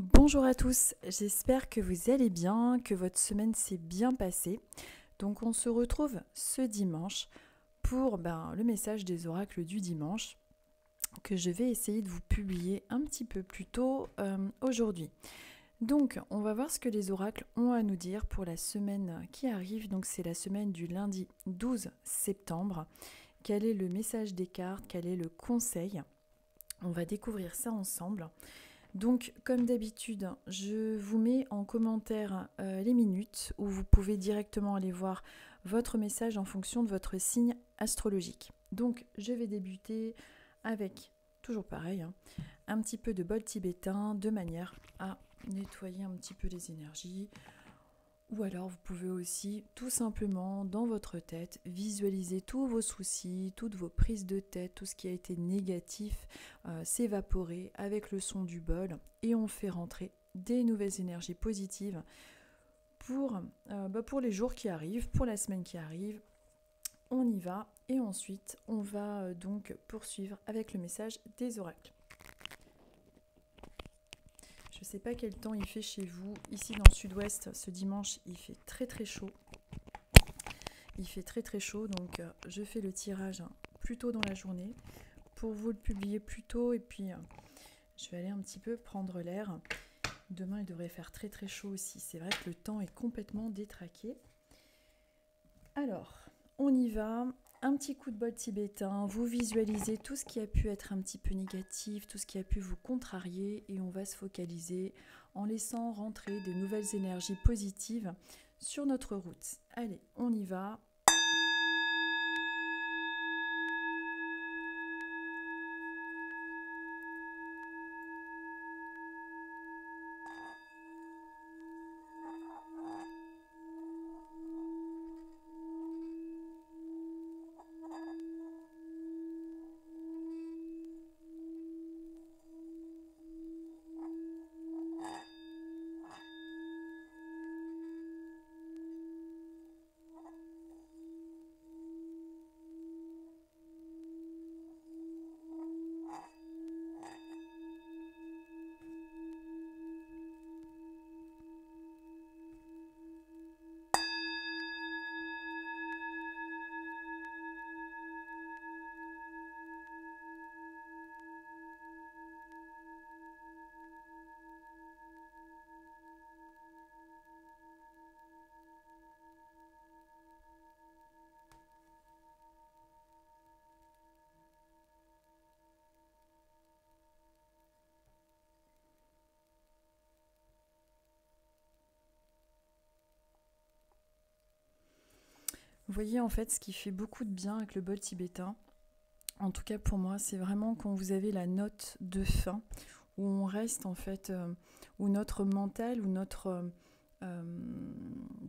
Bonjour à tous, j'espère que vous allez bien, que votre semaine s'est bien passée. Donc on se retrouve ce dimanche pour le message des oracles du dimanche que je vais essayer de vous publier un petit peu plus tôt aujourd'hui. Donc on va voir ce que les oracles ont à nous dire pour la semaine qui arrive. Donc c'est la semaine du lundi 12 septembre. Quel est le message des cartes? Quel est le conseil? On va découvrir ça ensemble. Donc, comme d'habitude, je vous mets en commentaire les minutes où vous pouvez directement aller voir votre message en fonction de votre signe astrologique. Donc, je vais débuter avec, toujours pareil, un petit peu de bol tibétain de manière à nettoyer un petit peu les énergies. Ou alors vous pouvez aussi tout simplement dans votre tête visualiser tous vos soucis, toutes vos prises de tête, tout ce qui a été négatif s'évaporer avec le son du bol et on fait rentrer des nouvelles énergies positives pour les jours qui arrivent, pour la semaine qui arrive. On y va et ensuite on va donc poursuivre avec le message des oracles. Je ne sais pas quel temps il fait chez vous. Ici dans le sud-ouest, ce dimanche, il fait très très chaud. Il fait très très chaud, donc je fais le tirage plus tôt dans la journée pour vous le publier plus tôt. Et puis, je vais aller un petit peu prendre l'air. Demain, il devrait faire très très chaud aussi. C'est vrai que le temps est complètement détraqué. Alors, on y va. Un petit coup de bol tibétain, vous visualisez tout ce qui a pu être un petit peu négatif, tout ce qui a pu vous contrarier et on va se focaliser en laissant rentrer de nouvelles énergies positives sur notre route. Allez, on y va. Vous voyez en fait ce qui fait beaucoup de bien avec le bol tibétain, en tout cas pour moi, c'est vraiment quand vous avez la note de fin, où on reste en fait, où notre mental, où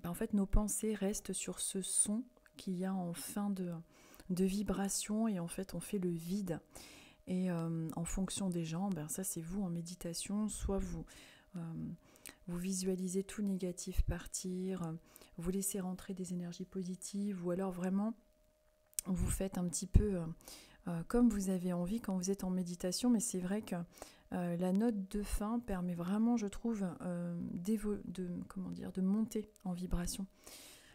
en fait nos pensées restent sur ce son qu'il y a en fin de vibration et en fait on fait le vide. Et en fonction des gens, ça c'est vous en méditation, soit euh, vous visualisez tout négatif partir, vous laissez rentrer des énergies positives, ou alors vraiment vous faites un petit peu comme vous avez envie quand vous êtes en méditation, mais c'est vrai que la note de fin permet vraiment, je trouve, de monter en vibration.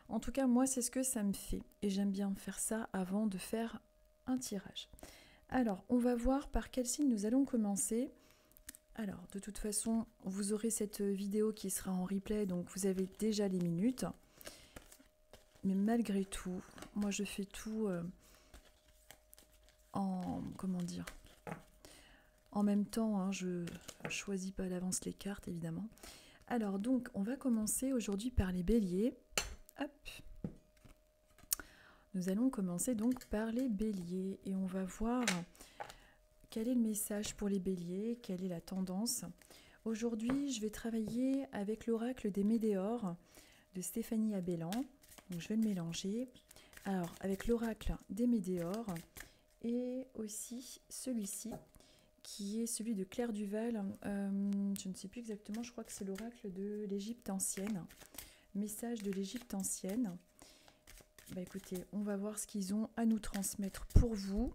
En tout cas, moi, c'est ce que ça me fait, et j'aime bien faire ça avant de faire un tirage. Alors, on va voir par quel signe nous allons commencer. Alors, de toute façon, vous aurez cette vidéo qui sera en replay, donc vous avez déjà les minutes. Mais malgré tout, moi je fais tout en même temps, hein, je choisis pas à l'avance les cartes évidemment. Alors donc on va commencer aujourd'hui par les béliers. Hop. Nous allons commencer donc par les béliers et on va voir quel est le message pour les béliers, quelle est la tendance. Aujourd'hui je vais travailler avec l'oracle des Médéors de Stéphanie Abellan. Donc je vais le mélanger. Alors avec l'oracle des Médéors et aussi celui-ci qui est celui de Claire Duval. Je ne sais plus exactement, je crois que c'est l'oracle de l'Égypte ancienne. Message de l'Égypte ancienne. Écoutez, on va voir ce qu'ils ont à nous transmettre pour vous,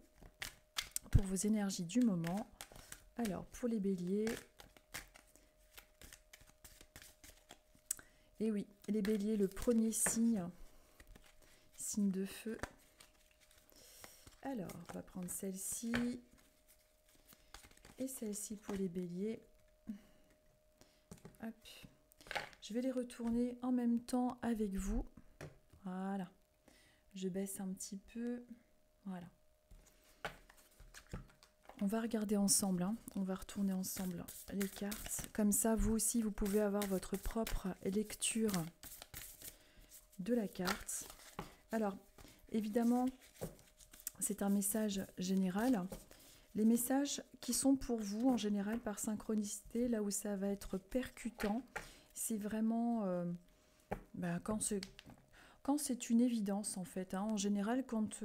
pour vos énergies du moment. Alors, pour les béliers, Et oui, les béliers, le premier signe, signe de feu. Alors, on va prendre celle-ci et celle-ci pour les béliers. Hop. Je vais les retourner en même temps avec vous. Voilà. Je baisse un petit peu. Voilà. On va regarder ensemble, hein. On va retourner ensemble les cartes. Comme ça, vous aussi, vous pouvez avoir votre propre lecture de la carte. Alors, évidemment, c'est un message général. Les messages qui sont pour vous, en général, par synchronicité, là où ça va être percutant, c'est vraiment quand c'est une évidence, en fait. Hein. En général, quand...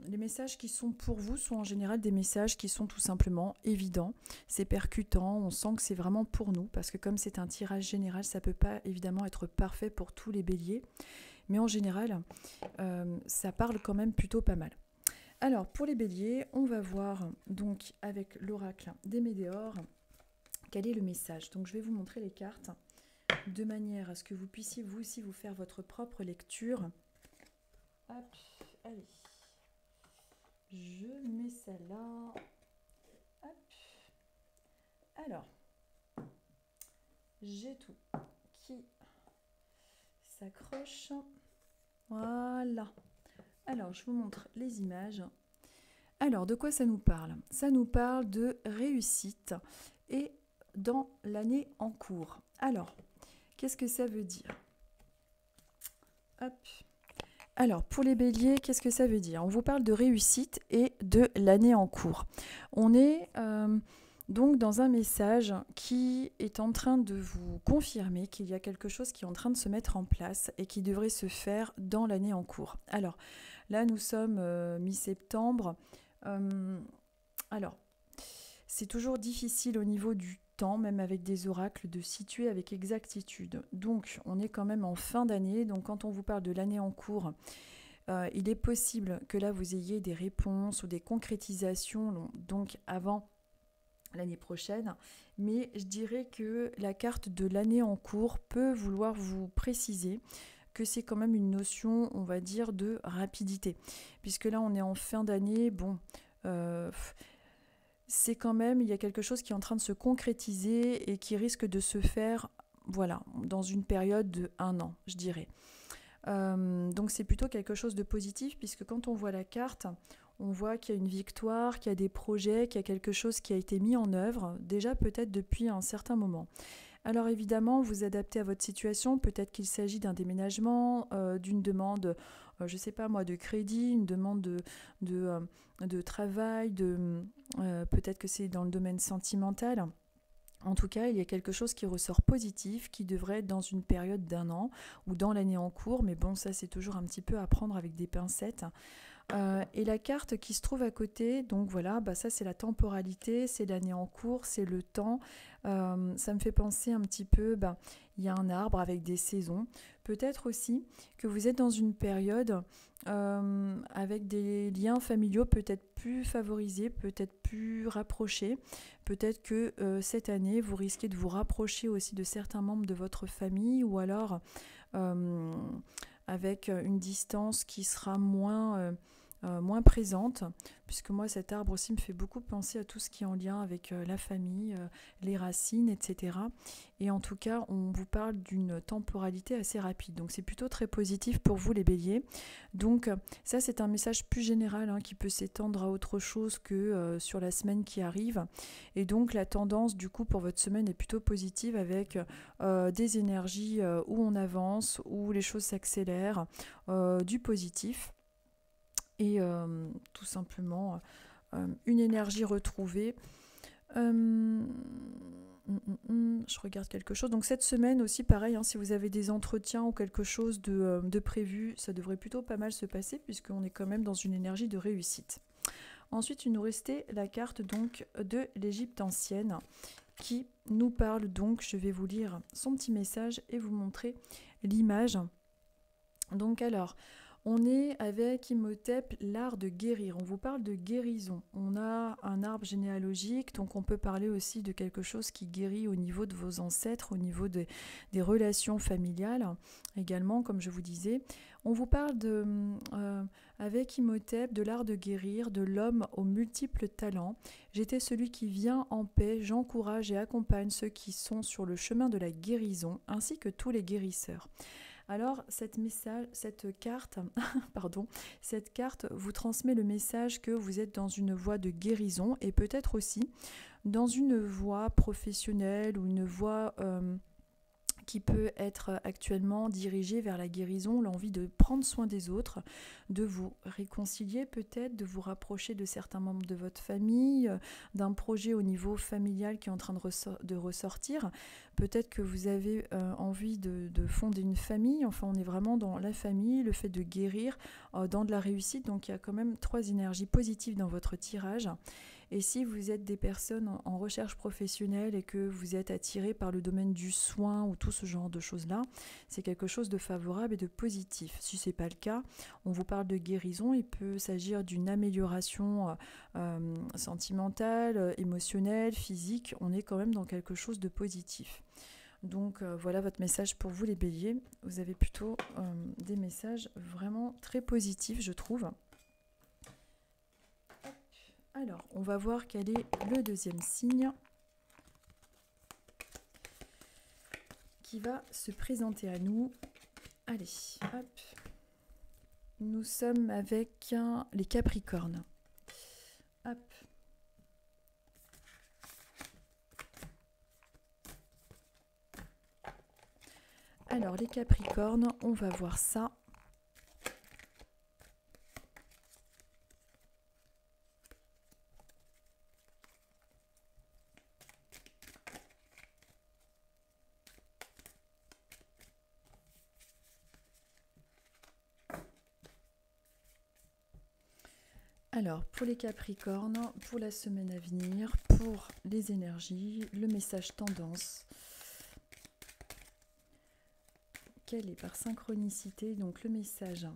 les messages qui sont pour vous sont en général des messages qui sont tout simplement évidents, c'est percutant, on sent que c'est vraiment pour nous, parce que comme c'est un tirage général, ça ne peut pas évidemment être parfait pour tous les béliers, mais en général, ça parle quand même plutôt pas mal. Alors pour les béliers, on va voir donc avec l'oracle des Médéors, quel est le message. Donc je vais vous montrer les cartes de manière à ce que vous puissiez vous aussi vous faire votre propre lecture. Hop. Allez, je mets ça là. Hop. Alors, j'ai tout qui s'accroche. Voilà. Alors, je vous montre les images. Alors, de quoi ça nous parle? Ça nous parle de réussite et dans l'année en cours. Alors, qu'est-ce que ça veut dire? Hop. Alors, pour les béliers, qu'est-ce que ça veut dire? On vous parle de réussite et de l'année en cours. On est donc dans un message qui est en train de vous confirmer qu'il y a quelque chose qui est en train de se mettre en place et qui devrait se faire dans l'année en cours. Alors, là, nous sommes mi-septembre. Alors, c'est toujours difficile au niveau du temps, même avec des oracles, de situer avec exactitude. Donc, on est quand même en fin d'année. Donc, quand on vous parle de l'année en cours, il est possible que là, vous ayez des réponses ou des concrétisations, donc avant l'année prochaine. Mais je dirais que la carte de l'année en cours peut vouloir vous préciser que c'est quand même une notion, on va dire, de rapidité. Puisque là, on est en fin d'année, bon... c'est quand même, il y a quelque chose qui est en train de se concrétiser et qui risque de se faire, voilà, dans une période de 1 an, je dirais. Donc c'est plutôt quelque chose de positif, puisque quand on voit la carte, on voit qu'il y a une victoire, qu'il y a des projets, qu'il y a quelque chose qui a été mis en œuvre, déjà peut-être depuis un certain moment. Alors évidemment, vous adaptez à votre situation, peut-être qu'il s'agit d'un déménagement, d'une demande, je ne sais pas moi, de crédit, une demande de travail, peut-être que c'est dans le domaine sentimental. En tout cas, il y a quelque chose qui ressort positif, qui devrait être dans une période d'1 an ou dans l'année en cours, mais bon, ça c'est toujours un petit peu à prendre avec des pincettes. Et la carte qui se trouve à côté, donc voilà, ça c'est la temporalité, c'est l'année en cours, c'est le temps. Ça me fait penser un petit peu, il y a un arbre avec des saisons. Peut-être aussi que vous êtes dans une période avec des liens familiaux peut-être plus favorisés, peut-être plus rapprochés. Peut-être que cette année, vous risquez de vous rapprocher aussi de certains membres de votre famille, ou alors avec une distance qui sera moins présente, puisque moi cet arbre aussi me fait beaucoup penser à tout ce qui est en lien avec la famille, les racines, etc. Et en tout cas, on vous parle d'une temporalité assez rapide, donc c'est plutôt très positif pour vous les béliers. Donc ça c'est un message plus général qui peut s'étendre à autre chose que sur la semaine qui arrive, et donc la tendance du coup pour votre semaine est plutôt positive, avec des énergies où on avance, où les choses s'accélèrent, du positif. Et tout simplement une énergie retrouvée. Je regarde quelque chose. Donc cette semaine aussi, pareil, si vous avez des entretiens ou quelque chose de prévu, ça devrait plutôt pas mal se passer, puisqu'on est quand même dans une énergie de réussite. Ensuite, il nous restait la carte donc de l'Égypte ancienne, qui nous parle donc, je vais vous lire son petit message et vous montrer l'image. Donc alors, On est avec Imhotep, l'art de guérir. On vous parle de guérison. On a un arbre généalogique, donc on peut parler aussi de quelque chose qui guérit au niveau de vos ancêtres, au niveau des relations familiales également, comme je vous disais. On vous parle avec Imhotep de l'art de guérir, de l'homme aux multiples talents. J'étais celui qui vient en paix, j'encourage et accompagne ceux qui sont sur le chemin de la guérison, ainsi que tous les guérisseurs. Alors, cette carte, pardon, cette carte vous transmet le message que vous êtes dans une voie de guérison et peut-être aussi dans une voie professionnelle ou une voie qui peut être actuellement dirigée vers la guérison, l'envie de prendre soin des autres, de vous réconcilier peut-être, de vous rapprocher de certains membres de votre famille, d'un projet au niveau familial qui est en train de ressortir. Peut-être que vous avez envie de fonder une famille, enfin on est vraiment dans la famille, le fait de guérir, dans de la réussite, donc il y a quand même 3 énergies positives dans votre tirage. Et si vous êtes des personnes en recherche professionnelle et que vous êtes attiré par le domaine du soin ou tout ce genre de choses-là, c'est quelque chose de favorable et de positif. Si ce n'est pas le cas, on vous parle de guérison, il peut s'agir d'une amélioration sentimentale, émotionnelle, physique, on est quand même dans quelque chose de positif. Donc voilà votre message pour vous les béliers, vous avez plutôt des messages vraiment très positifs je trouve. Alors, on va voir quel est le deuxième signe qui va se présenter à nous. Allez, hop. Nous sommes avec les Capricornes. Hop. Alors, les Capricornes, on va voir ça. Alors, pour les Capricornes, pour la semaine à venir, pour les énergies, le message tendance. Quel est par synchronicité donc le message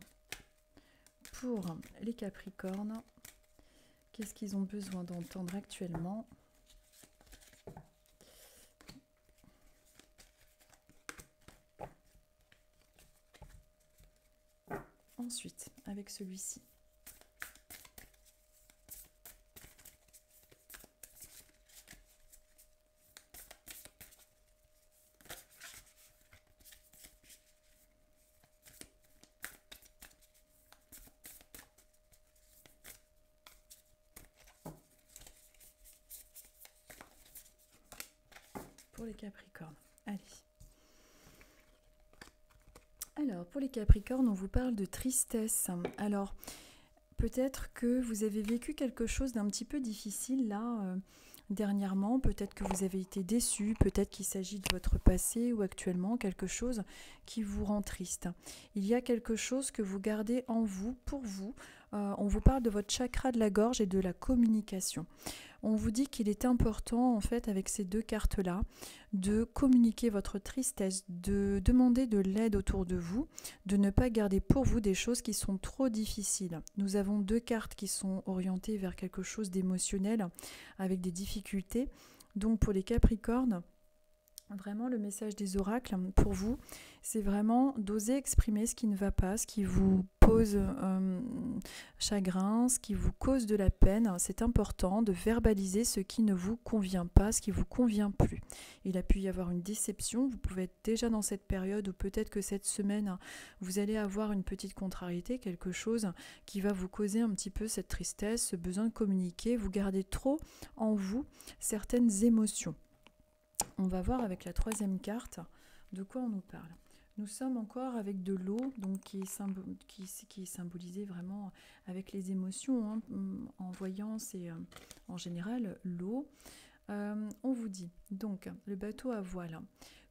pour les Capricornes? Qu'est-ce qu'ils ont besoin d'entendre actuellement? Ensuite, avec celui-ci. Pour les Capricornes. Allez. Alors, pour les Capricornes, on vous parle de tristesse. Alors, peut-être que vous avez vécu quelque chose d'un petit peu difficile là, dernièrement. Peut-être que vous avez été déçu, peut-être qu'il s'agit de votre passé ou actuellement quelque chose qui vous rend triste. Il y a quelque chose que vous gardez en vous, pour vous. On vous parle de votre chakra de la gorge et de la communication. On vous dit qu'il est important, en fait, avec ces deux cartes-là, de communiquer votre tristesse, de demander de l'aide autour de vous, de ne pas garder pour vous des choses qui sont trop difficiles. Nous avons deux cartes qui sont orientées vers quelque chose d'émotionnel, avec des difficultés. Donc, pour les Capricornes, vraiment, le message des oracles pour vous, c'est vraiment d'oser exprimer ce qui ne va pas, ce qui vous pose chagrin, ce qui vous cause de la peine. C'est important de verbaliser ce qui ne vous convient pas, ce qui ne vous convient plus. Il a pu y avoir une déception, vous pouvez être déjà dans cette période où peut-être que cette semaine, vous allez avoir une petite contrariété, quelque chose qui va vous causer un petit peu cette tristesse, ce besoin de communiquer. Vous gardez trop en vous certaines émotions. On va voir avec la troisième carte de quoi on nous parle. Nous sommes encore avec de l'eau, donc qui est symbolisée vraiment avec les émotions. Hein. En voyant, c'est en général l'eau. On vous dit, donc, le bateau à voile.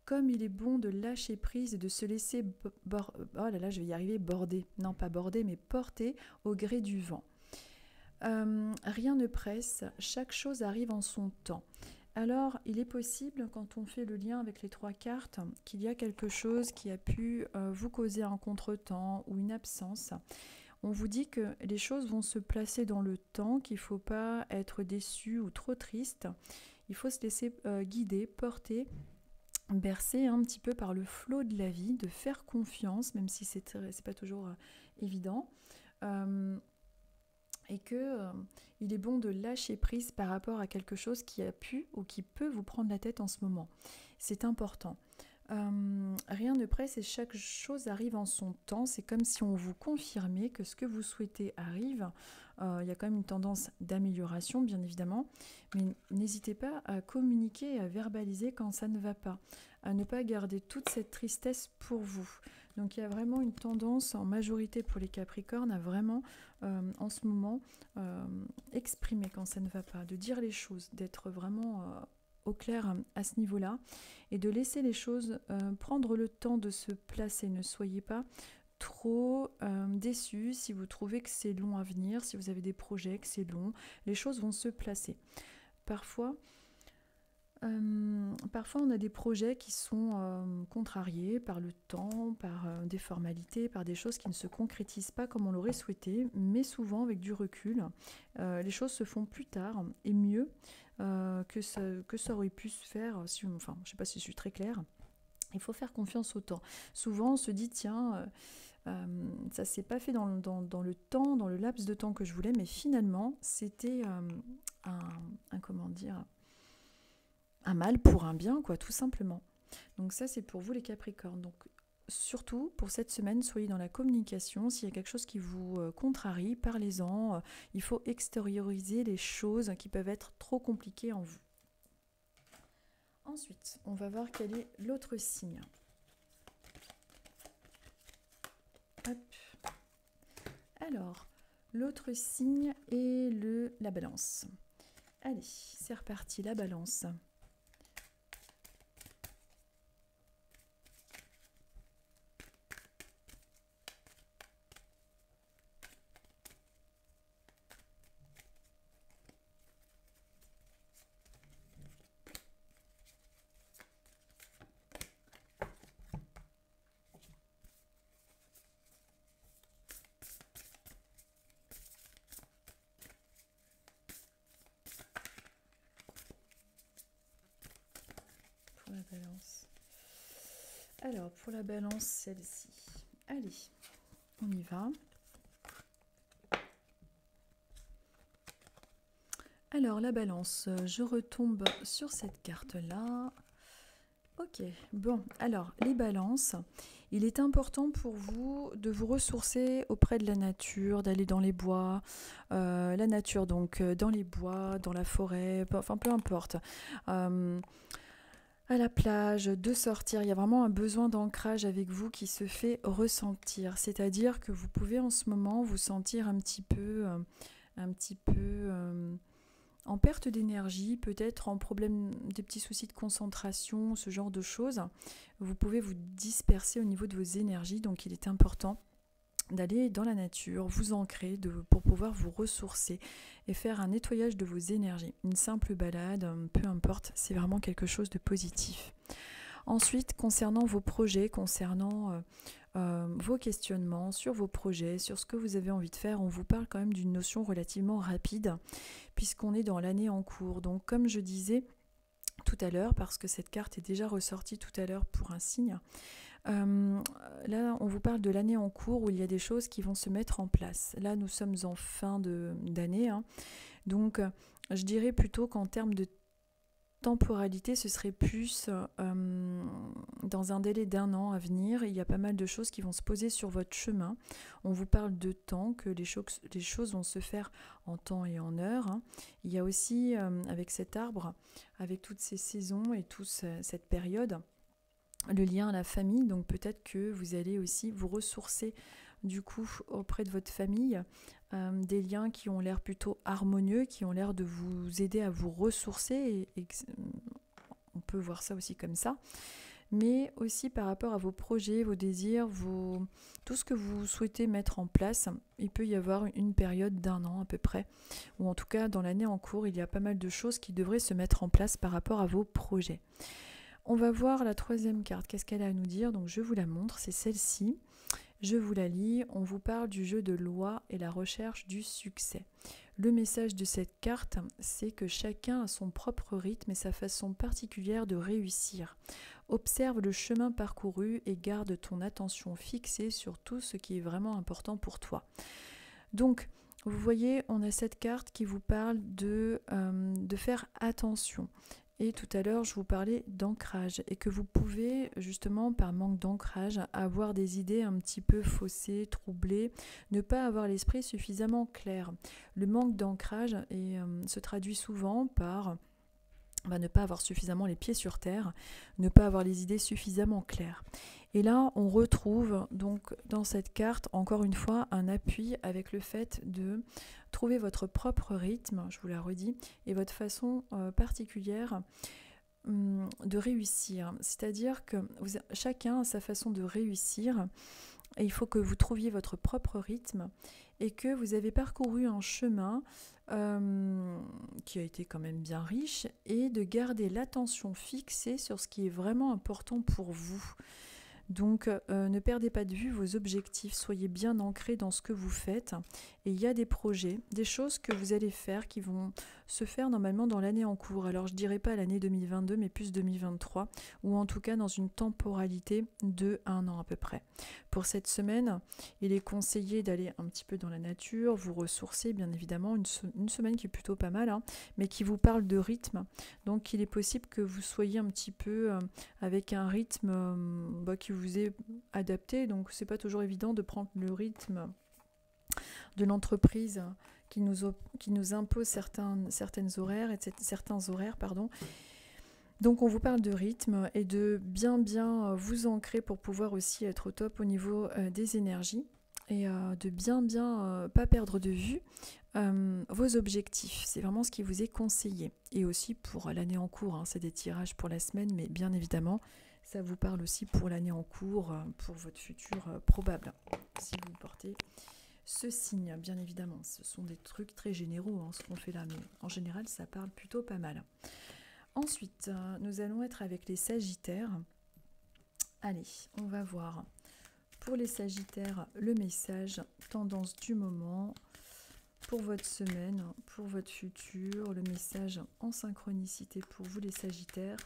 Comme il est bon de lâcher prise et de se laisser border. Non, pas border, mais porter au gré du vent. Rien ne presse, chaque chose arrive en son temps. Alors, il est possible, quand on fait le lien avec les 3 cartes, qu'il y a quelque chose qui a pu vous causer un contretemps ou une absence. On vous dit que les choses vont se placer dans le temps, qu'il ne faut pas être déçu ou trop triste. Il faut se laisser guider, porter, bercer un petit peu par le flot de la vie, de faire confiance, même si c'est pas toujours évident. Et que il est bon de lâcher prise par rapport à quelque chose qui a pu ou qui peut vous prendre la tête en ce moment. C'est important. Rien ne presse et chaque chose arrive en son temps. C'est comme si on vous confirmait que ce que vous souhaitez arrive. Il y a quand même une tendance d'amélioration, bien évidemment, mais n'hésitez pas à communiquer et à verbaliser quand ça ne va pas, à ne pas garder toute cette tristesse pour vous. Donc il y a vraiment une tendance en majorité pour les Capricornes à vraiment en ce moment exprimer quand ça ne va pas, de dire les choses, d'être vraiment au clair à ce niveau-là et de laisser les choses prendre le temps de se placer. Ne soyez pas trop déçus si vous trouvez que c'est long à venir, si vous avez des projets, que c'est long, les choses vont se placer. Parfois on a des projets qui sont contrariés par le temps, par des formalités, par des choses qui ne se concrétisent pas comme on l'aurait souhaité, mais souvent avec du recul, les choses se font plus tard et mieux que ça aurait pu se faire. Je ne sais pas si je suis très claire. Il faut faire confiance au temps. Souvent, on se dit, tiens, ça ne s'est pas fait dans le temps, dans le laps de temps que je voulais, mais finalement, c'était un mal pour un bien, quoi, tout simplement. Donc ça, c'est pour vous les Capricornes. Donc surtout, pour cette semaine, soyez dans la communication. S'il y a quelque chose qui vous contrarie, parlez-en. Il faut extérioriser les choses qui peuvent être trop compliquées en vous. Ensuite, on va voir quel est l'autre signe. Hop. Alors, l'autre signe est la Balance. Allez, c'est reparti, la Balance. La Balance. Alors, pour la Balance, celle-ci. Allez, on y va. Alors, la Balance, je retombe sur cette carte-là. Ok, bon, alors, les Balances, il est important pour vous de vous ressourcer auprès de la nature, d'aller dans les bois, la nature, donc dans les bois, dans la forêt, enfin peu importe. À la plage, de sortir, il y a vraiment un besoin d'ancrage avec vous qui se fait ressentir. C'est-à-dire que vous pouvez en ce moment vous sentir un petit peu en perte d'énergie, peut-être en problème, des petits soucis de concentration, ce genre de choses. Vous pouvez vous disperser au niveau de vos énergies, donc il est important d'aller dans la nature, vous ancrer pour pouvoir vous ressourcer et faire un nettoyage de vos énergies. Une simple balade, peu importe, c'est vraiment quelque chose de positif. Ensuite, concernant vos projets, concernant vos questionnements sur vos projets, sur ce que vous avez envie de faire, on vous parle quand même d'une notion relativement rapide puisqu'on est dans l'année en cours. Donc comme je disais tout à l'heure, parce que cette carte est déjà ressortie tout à l'heure pour un signe, là, on vous parle de l'année en cours où il y a des choses qui vont se mettre en place. Là, nous sommes en fin d'année, donc je dirais plutôt qu'en termes de temporalité, ce serait plus dans un délai d'1 an à venir. Il y a pas mal de choses qui vont se poser sur votre chemin. On vous parle de temps, que les choses vont se faire en temps et en heure. Il y a aussi, avec cet arbre, avec toutes ces saisons et toute cette période, le lien à la famille, donc peut-être que vous allez aussi vous ressourcer du coup auprès de votre famille, des liens qui ont l'air plutôt harmonieux, qui ont l'air de vous aider à vous ressourcer et on peut voir ça aussi comme ça. mais aussi par rapport à vos projets, vos désirs, tout ce que vous souhaitez mettre en place. Il peut y avoir une période d'1 an à peu près, ou en tout cas dans l'année en cours, il y a pas mal de choses qui devraient se mettre en place par rapport à vos projets. On va voir la troisième carte, qu'est-ce qu'elle a à nous dire? Donc je vous la montre, c'est celle-ci. Je vous la lis, on vous parle du jeu de loi et la recherche du succès. Le message de cette carte, c'est que chacun a son propre rythme et sa façon particulière de réussir. Observe le chemin parcouru et garde ton attention fixée sur tout ce qui est vraiment important pour toi. Donc, vous voyez, on a cette carte qui vous parle de faire attention. Et tout à l'heure, je vous parlais d'ancrage et que vous pouvez justement, par manque d'ancrage, avoir des idées un petit peu faussées, troublées, ne pas avoir l'esprit suffisamment clair. Le manque d'ancrage se traduit souvent par ne pas avoir suffisamment les pieds sur terre, ne pas avoir les idées suffisamment claires. Et là, on retrouve donc dans cette carte, encore une fois, un appui avec le fait de trouver votre propre rythme, je vous la redis, et votre façon particulière de réussir. C'est-à-dire que chacun a sa façon de réussir, et il faut que vous trouviez votre propre rythme, et que vous avez parcouru un chemin qui a été quand même bien riche, et de garder l'attention fixée sur ce qui est vraiment important pour vous. Donc ne perdez pas de vue vos objectifs, soyez bien ancrés dans ce que vous faites. Et il y a des projets, des choses que vous allez faire qui vont se faire normalement dans l'année en cours. Alors je ne dirais pas l'année 2022 mais plus 2023, ou en tout cas dans une temporalité de 1 an à peu près. Pour cette semaine, il est conseillé d'aller un petit peu dans la nature, vous ressourcer bien évidemment, une semaine qui est plutôt pas mal, mais qui vous parle de rythme. Donc il est possible que vous soyez un petit peu avec un rythme qui vous est adapté, donc c'est pas toujours évident de prendre le rythme de l'entreprise qui nous impose certains horaires. Donc on vous parle de rythme et de bien vous ancrer pour pouvoir aussi être au top au niveau des énergies et de bien pas perdre de vue vos objectifs. C'est vraiment ce qui vous est conseillé. Et aussi pour l'année en cours, c'est des tirages pour la semaine, mais bien évidemment, ça vous parle aussi pour l'année en cours, pour votre futur probable, si vous portez ce signe, bien évidemment. Ce sont des trucs très généraux, ce qu'on fait là, mais en général, ça parle plutôt pas mal. Ensuite, nous allons être avec les Sagittaires. Allez, on va voir pour les Sagittaires le message, tendance du moment, pour votre semaine, pour votre futur, le message en synchronicité pour vous les Sagittaires.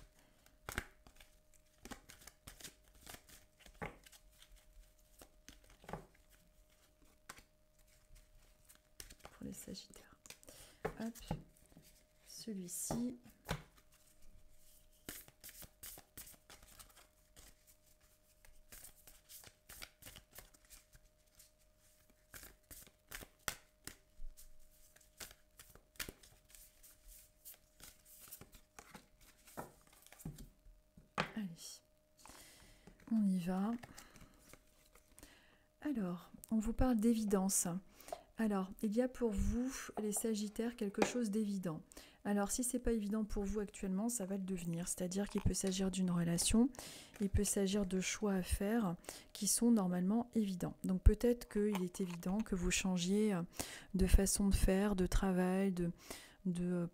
Pour les Sagittaires. Hop, celui-ci. Allez, on y va. Alors, on vous parle d'évidence. Alors, il y a pour vous, les Sagittaires, quelque chose d'évident. Alors, si ce n'est pas évident pour vous actuellement, ça va le devenir. C'est-à-dire qu'il peut s'agir d'une relation, il peut s'agir de choix à faire qui sont normalement évidents. Donc, peut-être qu'il est évident que vous changiez de façon de faire, de travail,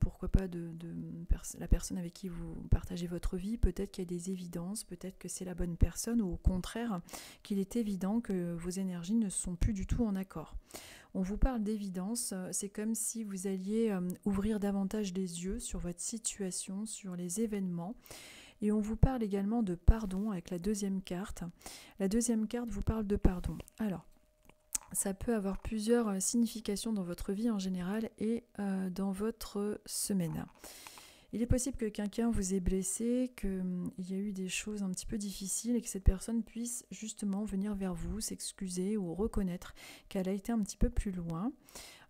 pourquoi pas la personne avec qui vous partagez votre vie. Peut-être qu'il y a des évidences, peut-être que c'est la bonne personne, ou au contraire, qu'il est évident que vos énergies ne sont plus du tout en accord. On vous parle d'évidence, c'est comme si vous alliez ouvrir davantage les yeux sur votre situation, sur les événements. Et on vous parle également de pardon avec la deuxième carte. La deuxième carte vous parle de pardon. Alors, ça peut avoir plusieurs significations dans votre vie en général et dans votre semaine. Il est possible que quelqu'un vous ait blessé, qu'il y a eu des choses un petit peu difficiles et que cette personne puisse justement venir vers vous, s'excuser ou reconnaître qu'elle a été un petit peu plus loin.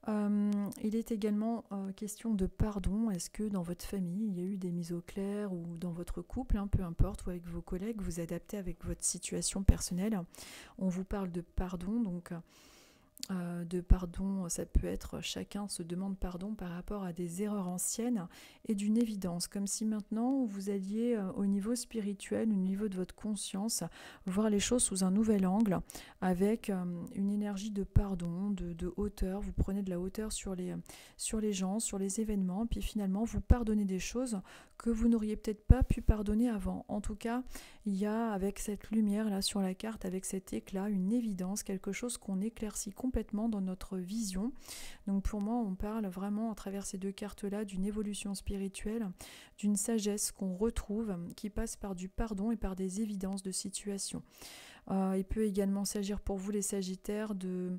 Il est également question de pardon. Est-ce que dans votre famille, il y a eu des mises au clair ou dans votre couple, peu importe, ou avec vos collègues, vous adaptez avec votre situation personnelle. On vous parle de pardon, donc de pardon, ça peut être chacun se demande pardon par rapport à des erreurs anciennes et d'une évidence, comme si maintenant vous alliez au niveau spirituel, au niveau de votre conscience, voir les choses sous un nouvel angle, avec une énergie de pardon, de hauteur. Vous prenez de la hauteur sur les gens, sur les événements, puis finalement vous pardonnez des choses que vous n'auriez peut-être pas pu pardonner avant. En tout cas, il y a avec cette lumière là sur la carte, avec cet éclat, une évidence, quelque chose qu'on éclaircit complètement dans notre vision. Donc pour moi, on parle vraiment à travers ces deux cartes-là d'une évolution spirituelle, d'une sagesse qu'on retrouve, qui passe par du pardon et par des évidences de situation. Il peut également s'agir pour vous les Sagittaires de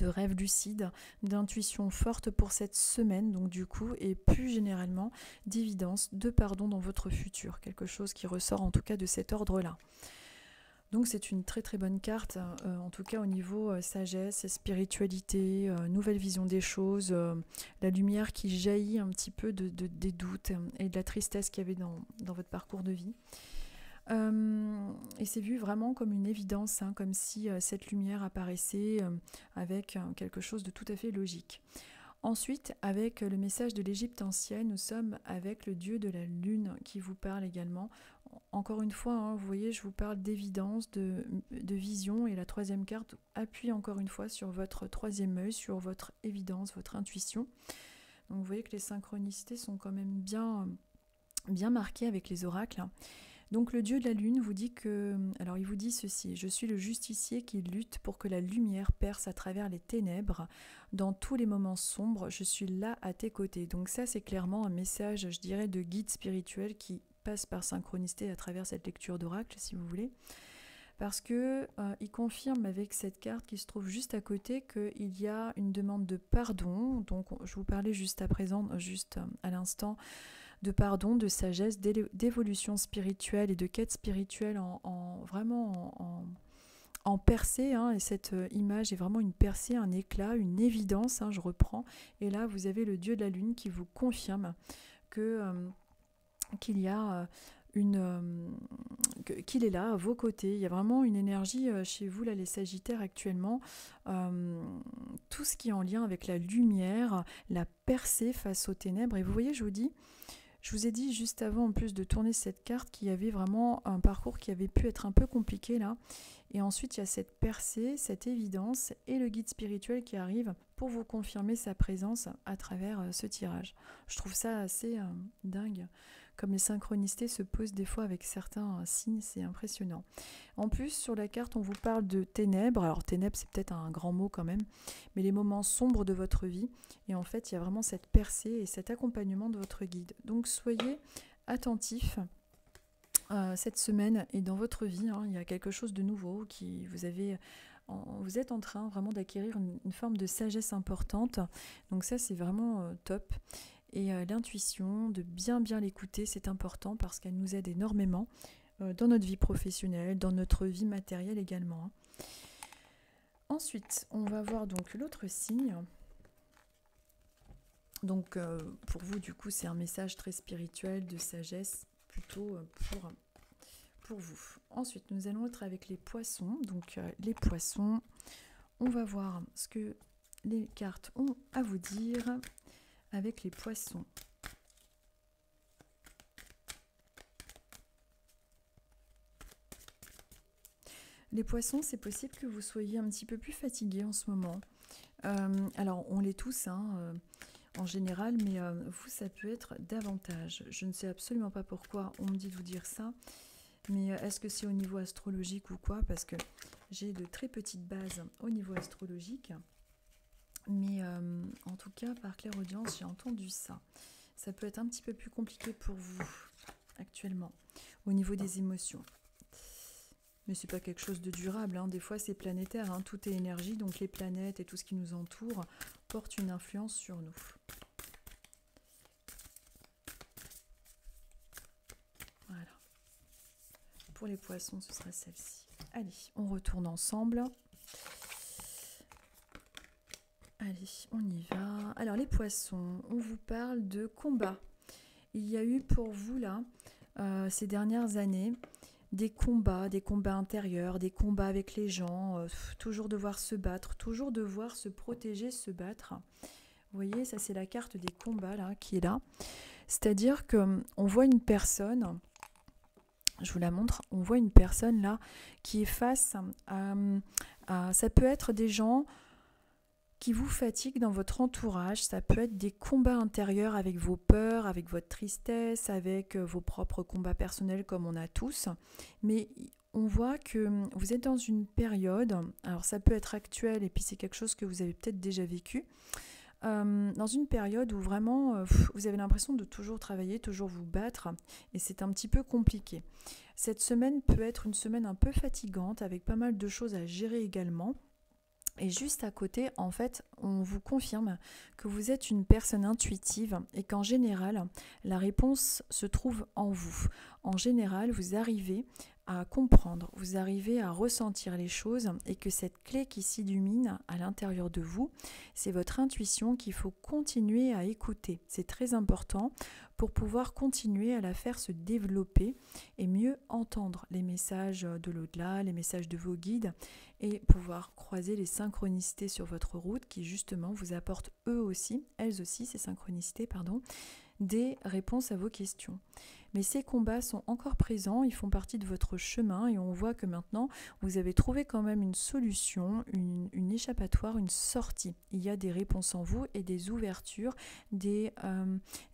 rêves lucides, d'intuition forte pour cette semaine, donc du coup, et plus généralement d'évidence de pardon dans votre futur, quelque chose qui ressort en tout cas de cet ordre-là. Donc c'est une très très bonne carte, en tout cas au niveau sagesse, spiritualité, nouvelle vision des choses, la lumière qui jaillit un petit peu des doutes et de la tristesse qu'il y avait dans votre parcours de vie. Et c'est vu vraiment comme une évidence, hein, comme si cette lumière apparaissait avec quelque chose de tout à fait logique. Ensuite, avec le message de l'Égypte ancienne, nous sommes avec le dieu de la lune qui vous parle également. Encore une fois, hein, vous voyez, je vous parle d'évidence, de vision, et la troisième carte appuie encore une fois sur votre troisième œil, sur votre évidence, votre intuition. Donc vous voyez que les synchronicités sont quand même bien marquées avec les oracles. Donc le dieu de la lune vous dit que, alors il vous dit ceci: je suis le justicier qui lutte pour que la lumière perce à travers les ténèbres. Dans tous les moments sombres, je suis là à tes côtés. Donc ça, c'est clairement un message, je dirais, de guide spirituel qui passe par synchronicité à travers cette lecture d'oracle, si vous voulez. Parce que il confirme avec cette carte qui se trouve juste à côté qu'il y a une demande de pardon. Donc je vous parlais juste à présent, juste à l'instant, de pardon, de sagesse, d'évolution spirituelle et de quête spirituelle en percée, hein, et cette image est vraiment une percée, un éclat, une évidence, hein, je reprends. Et là, vous avez le dieu de la lune qui vous confirme qu'il y a qu'il est là à vos côtés. Il y a vraiment une énergie chez vous, là, les Sagittaires, actuellement. Tout ce qui est en lien avec la lumière, la percée face aux ténèbres. Et vous voyez, je vous ai dit juste avant, en plus de tourner cette carte, qu'il y avait vraiment un parcours qui avait pu être un peu compliqué là. Et ensuite, il y a cette percée, cette évidence et le guide spirituel qui arrive pour vous confirmer sa présence à travers ce tirage. Je trouve ça assez dingue. Comme les synchronicités se posent des fois avec certains signes, c'est impressionnant. En plus, sur la carte, on vous parle de ténèbres. Alors, ténèbres, c'est peut-être un grand mot quand même, mais les moments sombres de votre vie. Et en fait, il y a vraiment cette percée et cet accompagnement de votre guide. Donc, soyez attentifs cette semaine et dans votre vie. Hein, il y a quelque chose de nouveau qui vous êtes en train vraiment d'acquérir une forme de sagesse importante. Donc ça, c'est vraiment top. Et l'intuition, de bien l'écouter, c'est important parce qu'elle nous aide énormément dans notre vie professionnelle, dans notre vie matérielle également. Hein. Ensuite, on va voir donc l'autre signe. Donc pour vous, du coup, c'est un message très spirituel, de sagesse, plutôt pour vous. Ensuite, nous allons être avec les poissons. Donc les poissons, on va voir ce que les cartes ont à vous dire avec les poissons. Les poissons, c'est possible que vous soyez un petit peu plus fatigués en ce moment. Alors, on l'est tous, hein, en général, mais vous, ça peut être davantage. Je ne sais absolument pas pourquoi on me dit de vous dire ça, mais est-ce que c'est au niveau astrologique ou quoi? Parce que j'ai de très petites bases au niveau astrologique. Mais en tout cas, par clairaudience, j'ai entendu ça. Ça peut être un petit peu plus compliqué pour vous actuellement, au niveau des émotions. Mais c'est pas quelque chose de durable, hein. Des fois, c'est planétaire, hein. Tout est énergie, donc les planètes et tout ce qui nous entoure portent une influence sur nous. Voilà. Pour les poissons, ce sera celle-ci. Allez, on retourne ensemble. Allez, on y va. Alors les poissons, on vous parle de combat. Il y a eu pour vous là, ces dernières années, des combats intérieurs, des combats avec les gens, toujours devoir se battre, toujours devoir se protéger, se battre. Vous voyez, ça c'est la carte des combats là, qui est là. C'est-à-dire qu'on voit une personne, je vous la montre, on voit une personne là qui est face à ça peut être des gens qui vous fatiguent dans votre entourage, ça peut être des combats intérieurs avec vos peurs, avec votre tristesse, avec vos propres combats personnels comme on a tous, mais on voit que vous êtes dans une période, alors ça peut être actuel et puis c'est quelque chose que vous avez peut-être déjà vécu, dans une période où vraiment vous avez l'impression de toujours travailler, toujours vous battre et c'est un petit peu compliqué. Cette semaine peut être une semaine un peu fatigante avec pas mal de choses à gérer également. Et juste à côté, en fait, on vous confirme que vous êtes une personne intuitive et qu'en général, la réponse se trouve en vous. En général, vous arrivez à comprendre, vous arrivez à ressentir les choses et que cette clé qui s'illumine à l'intérieur de vous, c'est votre intuition qu'il faut continuer à écouter. C'est très important pour pouvoir continuer à la faire se développer et mieux entendre les messages de l'au-delà, les messages de vos guides et pouvoir croiser les synchronicités sur votre route qui justement vous apportent elles aussi, ces synchronicités, des réponses à vos questions. Mais ces combats sont encore présents, ils font partie de votre chemin et on voit que maintenant vous avez trouvé quand même une solution, une échappatoire, une sortie. Il y a des réponses en vous et des ouvertures, des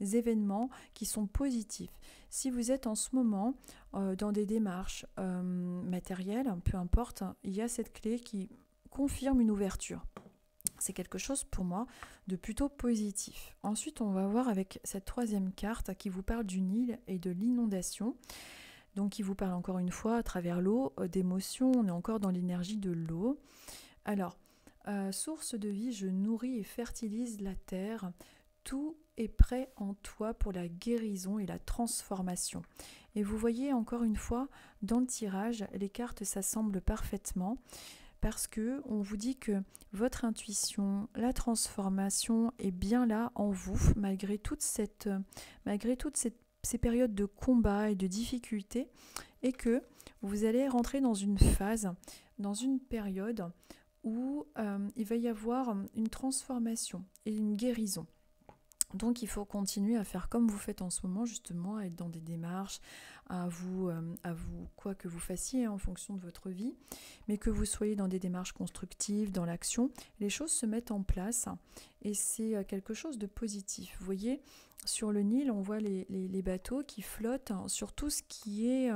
événements qui sont positifs. Si vous êtes en ce moment dans des démarches matérielles, peu importe, il y a cette clé qui confirme une ouverture. C'est quelque chose pour moi de plutôt positif. Ensuite, on va voir avec cette troisième carte qui vous parle du Nil et de l'inondation. Donc, qui vous parle encore une fois à travers l'eau, d'émotions. On est encore dans l'énergie de l'eau. Alors, source de vie, je nourris et fertilise la terre. Tout est prêt en toi pour la guérison et la transformation. Et vous voyez encore une fois, dans le tirage, les cartes s'assemblent parfaitement. Parce que on vous dit que votre intuition, la transformation est bien là en vous, malgré toutes ces périodes de combat et de difficultés, et que vous allez rentrer dans une phase, dans une période où il va y avoir une transformation et une guérison. Donc il faut continuer à faire comme vous faites en ce moment, justement, à être dans des démarches, à vous quoi que vous fassiez en fonction de votre vie, mais que vous soyez dans des démarches constructives, dans l'action, les choses se mettent en place et c'est quelque chose de positif. Vous voyez, sur le Nil, on voit les bateaux qui flottent sur tout ce qui est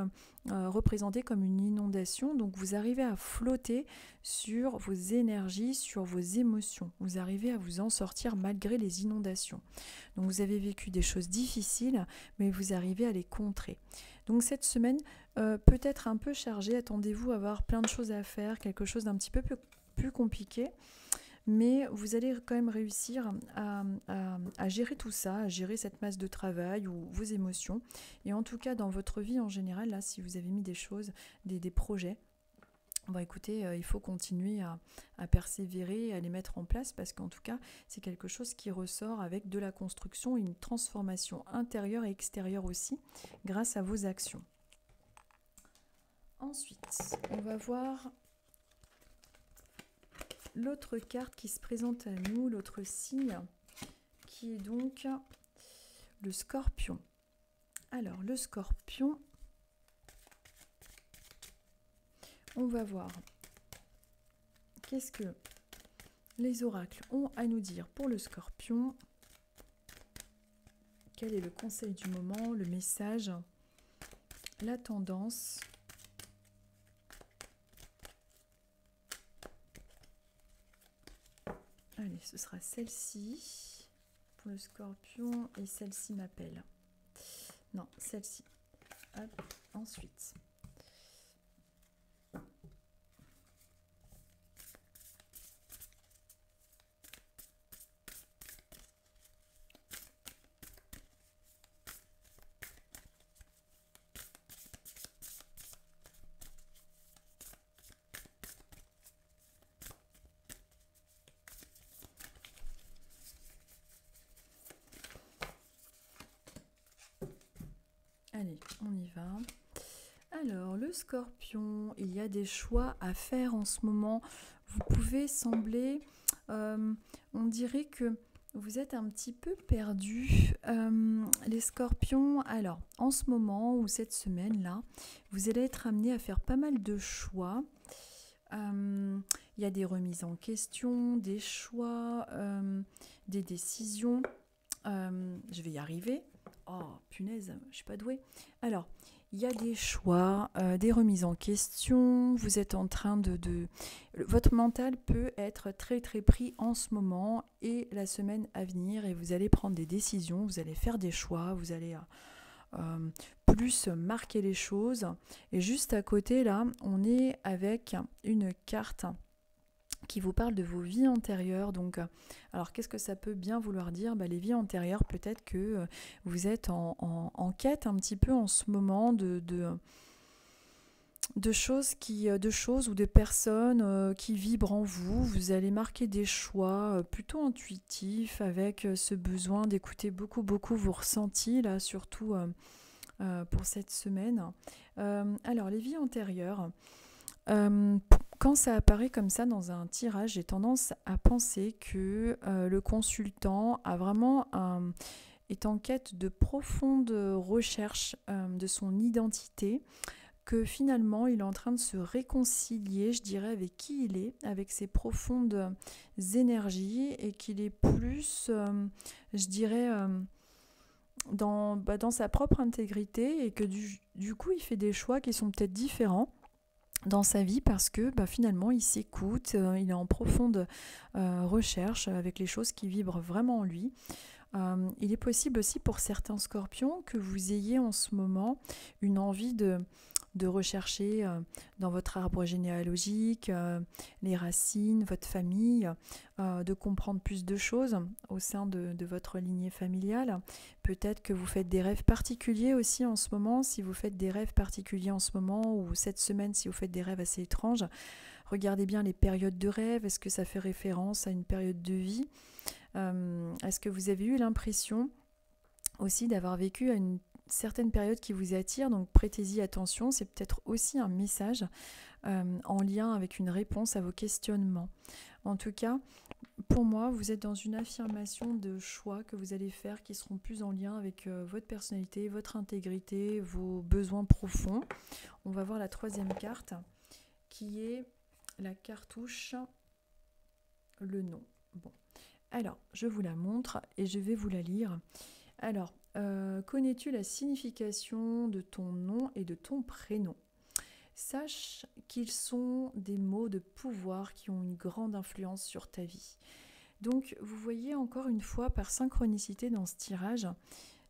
représenté comme une inondation. Donc vous arrivez à flotter sur vos énergies, sur vos émotions. Vous arrivez à vous en sortir malgré les inondations. Donc vous avez vécu des choses difficiles, mais vous arrivez à les contrer. Donc cette semaine peut être un peu chargée. Attendez-vous à avoir plein de choses à faire, quelque chose d'un petit peu plus compliqué. Mais vous allez quand même réussir à gérer tout ça, à gérer cette masse de travail ou vos émotions. Et en tout cas, dans votre vie en général, là, si vous avez mis des choses, des projets, bon, écoutez, il faut continuer à persévérer, à les mettre en place parce qu'en tout cas, c'est quelque chose qui ressort avec de la construction et une transformation intérieure et extérieure aussi grâce à vos actions. Ensuite, on va voir l'autre carte qui se présente à nous, l'autre signe, qui est donc le Scorpion. Alors, le Scorpion, on va voir qu'est-ce que les oracles ont à nous dire pour le Scorpion. Quel est le conseil du moment, le message, la tendance. Allez, ce sera celle-ci pour le Scorpion et celle-ci m'appelle. Non, celle-ci. Hop, ensuite. Allez, on y va. Alors, le scorpion, il y a des choix à faire en ce moment. Vous pouvez sembler, on dirait que vous êtes un petit peu perdu. Les scorpions, alors, en ce moment ou cette semaine-là, vous allez être amenés à faire pas mal de choix. Il y a des remises en question, des choix, des décisions. Je vais y arriver. Oh, punaise, je suis pas douée. Alors, il y a des choix, des remises en question. Vous êtes en train Votre mental peut être très très pris en ce moment et la semaine à venir. Et vous allez prendre des décisions, vous allez faire des choix, vous allez plus marquer les choses. Et juste à côté, là, on est avec une carte qui vous parle de vos vies antérieures. Donc, alors qu'est-ce que ça peut bien vouloir dire ? Les vies antérieures, peut-être que vous êtes en quête un petit peu en ce moment de choses ou de personnes qui vibrent en vous. Vous allez marquer des choix plutôt intuitifs avec ce besoin d'écouter beaucoup vos ressentis, là, surtout pour cette semaine. Alors, les vies antérieures, quand ça apparaît comme ça dans un tirage, j'ai tendance à penser que le consultant est en quête de profonde recherche de son identité, que finalement il est en train de se réconcilier, je dirais, avec qui il est, avec ses profondes énergies, et qu'il est plus, je dirais, dans sa propre intégrité, et que du coup il fait des choix qui sont peut-être différents dans sa vie parce que finalement il s'écoute, il est en profonde recherche avec les choses qui vibrent vraiment en lui. Il est possible aussi pour certains scorpions que vous ayez en ce moment une envie de rechercher dans votre arbre généalogique les racines, votre famille, de comprendre plus de choses au sein de votre lignée familiale. Peut-être que vous faites des rêves particuliers aussi en ce moment. Si vous faites des rêves particuliers en ce moment, ou cette semaine si vous faites des rêves assez étranges, regardez bien les périodes de rêve. Est-ce que ça fait référence à une période de vie ? Est-ce que vous avez eu l'impression aussi d'avoir vécu à une certaine période qui vous attire? Donc prêtez-y attention, c'est peut-être aussi un message en lien avec une réponse à vos questionnements. En tout cas, pour moi, vous êtes dans une affirmation de choix que vous allez faire qui seront plus en lien avec votre personnalité, votre intégrité, vos besoins profonds. On va voir la troisième carte qui est la cartouche, le nom. Bon. Alors, je vous la montre et je vais vous la lire. Alors, connais-tu la signification de ton nom et de ton prénom ? Sache qu'ils sont des mots de pouvoir qui ont une grande influence sur ta vie. Donc, vous voyez encore une fois par synchronicité dans ce tirage,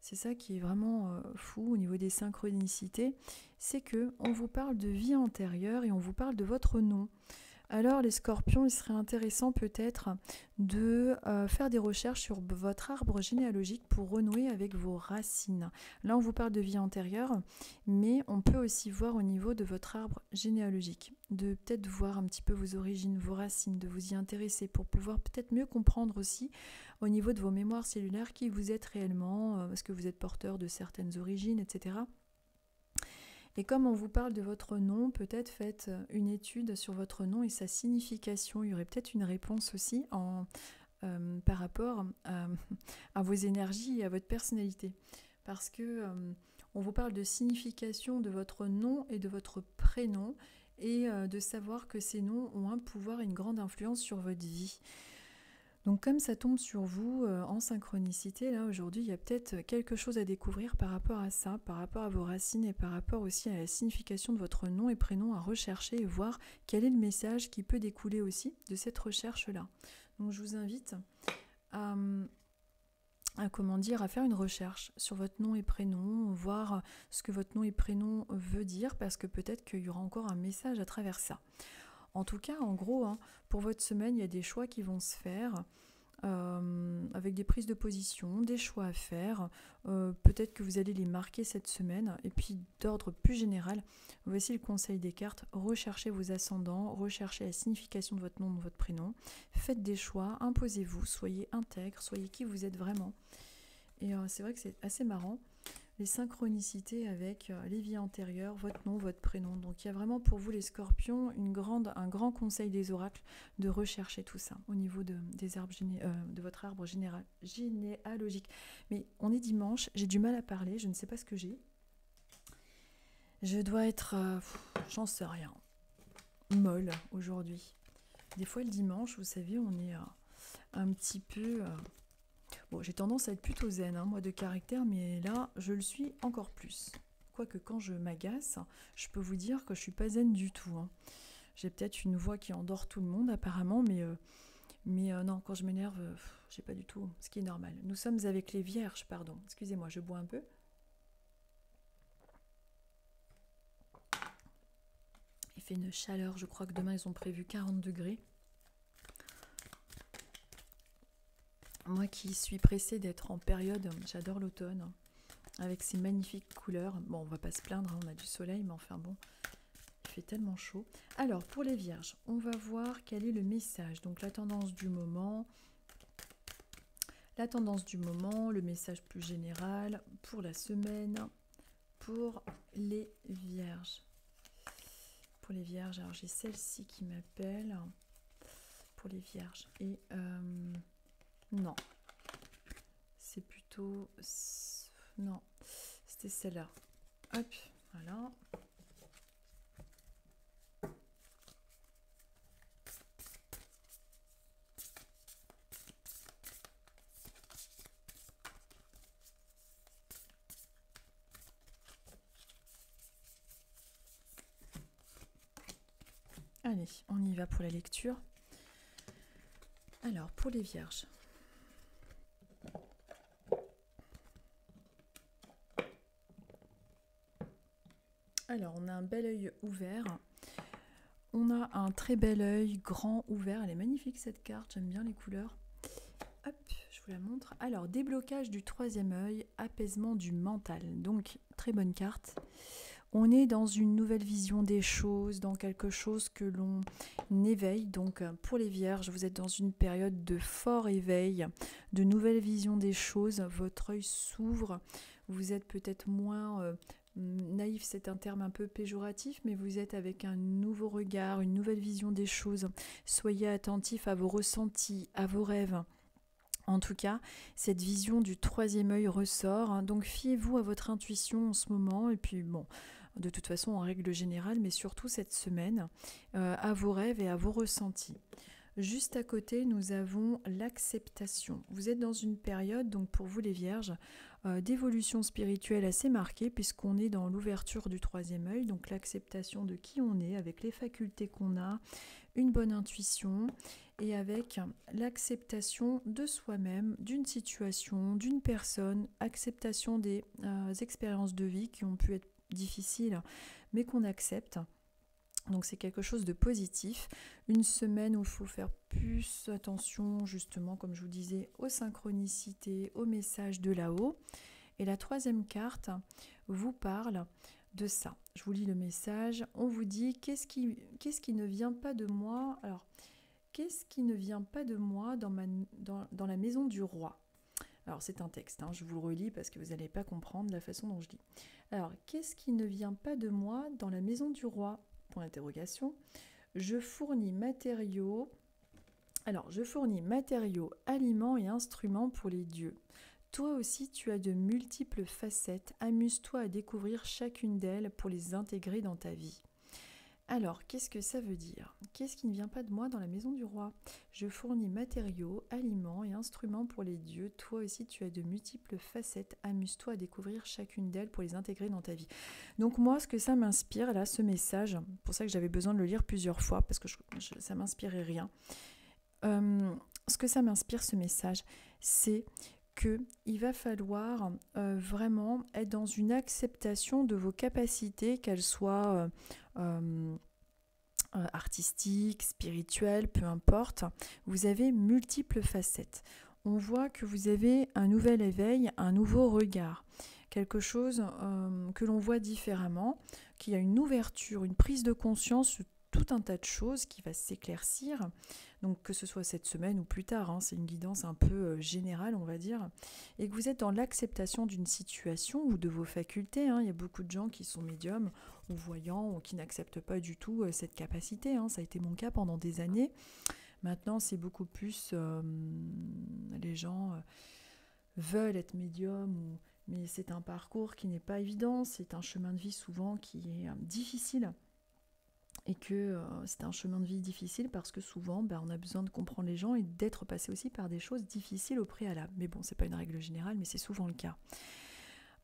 c'est ça qui est vraiment fou au niveau des synchronicités, c'est que on vous parle de vie antérieure et on vous parle de votre nom. Alors les scorpions, il serait intéressant peut-être de faire des recherches sur votre arbre généalogique pour renouer avec vos racines. Là, on vous parle de vie antérieure, mais on peut aussi voir au niveau de votre arbre généalogique, de peut-être voir un petit peu vos origines, vos racines, de vous y intéresser pour pouvoir peut-être mieux comprendre aussi au niveau de vos mémoires cellulaires qui vous êtes réellement, est-ce que vous êtes porteur de certaines origines, etc. Et comme on vous parle de votre nom, peut-être faites une étude sur votre nom et sa signification. Il y aurait peut-être une réponse aussi par rapport à vos énergies et à votre personnalité. Parce que on vous parle de signification de votre nom et de votre prénom, et de savoir que ces noms ont un pouvoir et une grande influence sur votre vie. Donc comme ça tombe sur vous en synchronicité, là aujourd'hui il y a peut-être quelque chose à découvrir par rapport à ça, par rapport à vos racines et par rapport aussi à la signification de votre nom et prénom à rechercher et voir quel est le message qui peut découler aussi de cette recherche-là. Donc je vous invite à faire une recherche sur votre nom et prénom, voir ce que votre nom et prénom veut dire, parce que peut-être qu'il y aura encore un message à travers ça. En tout cas, en gros, pour votre semaine, il y a des choix qui vont se faire avec des prises de position, des choix à faire. Peut-être que vous allez les marquer cette semaine. Et puis, d'ordre plus général, voici le conseil des cartes. Recherchez vos ascendants, recherchez la signification de votre nom, de votre prénom. Faites des choix, imposez-vous, soyez intègre, soyez qui vous êtes vraiment. Et c'est vrai que c'est assez marrant. les synchronicités avec les vies antérieures, votre nom, votre prénom. Donc il y a vraiment pour vous les scorpions un grand conseil des oracles de rechercher tout ça au niveau des arbres de votre arbre généalogique. Mais on est dimanche, j'ai du mal à parler, je ne sais pas ce que j'ai. Je dois être, j'en sais rien, molle aujourd'hui. Des fois le dimanche, vous savez, on est un petit peu... Bon, j'ai tendance à être plutôt zen, hein, moi, de caractère, mais là, je le suis encore plus. Quoique quand je m'agace, je peux vous dire que je suis pas zen du tout. Hein. J'ai peut-être une voix qui endort tout le monde, apparemment, mais non, quand je m'énerve, j'ai pas du tout, ce qui est normal. Nous sommes avec les vierges, pardon. Excusez-moi, je bois un peu. Il fait une chaleur, je crois que demain, ils ont prévu 40 degrés. Moi qui suis pressée d'être en période, j'adore l'automne, avec ses magnifiques couleurs. Bon, on va pas se plaindre, hein, on a du soleil, mais enfin bon, il fait tellement chaud. Alors, pour les vierges, on va voir quel est le message. Donc, la tendance du moment, le message plus général, pour la semaine, pour les vierges. Pour les vierges, alors j'ai celle-ci qui m'appelle, pour les vierges, et... non, c'est plutôt... Non, c'était celle-là. Hop, voilà. Allez, on y va pour la lecture. Alors, pour les vierges... Alors, on a un bel œil ouvert. On a un très bel œil grand ouvert. Elle est magnifique cette carte, j'aime bien les couleurs. Hop, je vous la montre. Alors, déblocage du troisième œil, apaisement du mental. Donc, très bonne carte. On est dans une nouvelle vision des choses, dans quelque chose que l'on éveille. Donc, pour les vierges, vous êtes dans une période de fort éveil, de nouvelle vision des choses. Votre œil s'ouvre. Vous êtes peut-être moins... naïf, c'est un terme un peu péjoratif, mais vous êtes avec un nouveau regard, une nouvelle vision des choses. Soyez attentif à vos ressentis, à vos rêves. En tout cas, cette vision du troisième œil ressort. Hein, donc, fiez-vous à votre intuition en ce moment. Et puis, bon, de toute façon, en règle générale, mais surtout cette semaine, à vos rêves et à vos ressentis. Juste à côté, nous avons l'acceptation. Vous êtes dans une période, donc pour vous les vierges, d'évolution spirituelle assez marquée puisqu'on est dans l'ouverture du troisième œil, donc l'acceptation de qui on est avec les facultés qu'on a, une bonne intuition et avec l'acceptation de soi-même, d'une situation, d'une personne, acceptation des expériences de vie qui ont pu être difficiles mais qu'on accepte. Donc c'est quelque chose de positif, une semaine où il faut faire plus attention justement comme je vous disais aux synchronicités, aux messages de là-haut. Et la troisième carte vous parle de ça. Je vous lis le message, on vous dit qu'est-ce qui ne vient pas de moi. Alors qu'est-ce qui ne vient pas de moi dans la maison du roi. Alors c'est un texte, hein, je vous le relis parce que vous n'allez pas comprendre la façon dont je lis. Alors qu'est-ce qui ne vient pas de moi dans la maison du roi ? Point d'interrogation. Je fournis matériaux, aliments et instruments pour les dieux. Toi aussi, tu as de multiples facettes. Amuse-toi à découvrir chacune d'elles pour les intégrer dans ta vie. Alors, qu'est-ce que ça veut dire? Qu'est-ce qui ne vient pas de moi dans la maison du roi? Je fournis matériaux, aliments et instruments pour les dieux. Toi aussi, tu as de multiples facettes. Amuse-toi à découvrir chacune d'elles pour les intégrer dans ta vie. Donc moi, ce que ça m'inspire, là, ce message, pour ça que j'avais besoin de le lire plusieurs fois, parce que ça m'inspirait rien. Ce que ça m'inspire, ce message, c'est qu'il va falloir vraiment être dans une acceptation de vos capacités, qu'elles soient artistiques, spirituelles, peu importe. Vous avez multiples facettes. On voit que vous avez un nouvel éveil, un nouveau regard, quelque chose que l'on voit différemment, qu'il y a une ouverture, une prise de conscience tout un tas de choses qui va s'éclaircir, donc que ce soit cette semaine ou plus tard, hein, c'est une guidance un peu générale, on va dire, et que vous êtes dans l'acceptation d'une situation ou de vos facultés, hein. Il y a beaucoup de gens qui sont médiums ou voyants ou qui n'acceptent pas du tout cette capacité, hein. Ça a été mon cas pendant des années. Maintenant, c'est beaucoup plus les gens veulent être médiums, mais c'est un parcours qui n'est pas évident, c'est un chemin de vie souvent qui est difficile. Et que c'est un chemin de vie difficile parce que souvent on a besoin de comprendre les gens et d'être passé aussi par des choses difficiles au préalable. Mais bon, c'est pas une règle générale, mais c'est souvent le cas.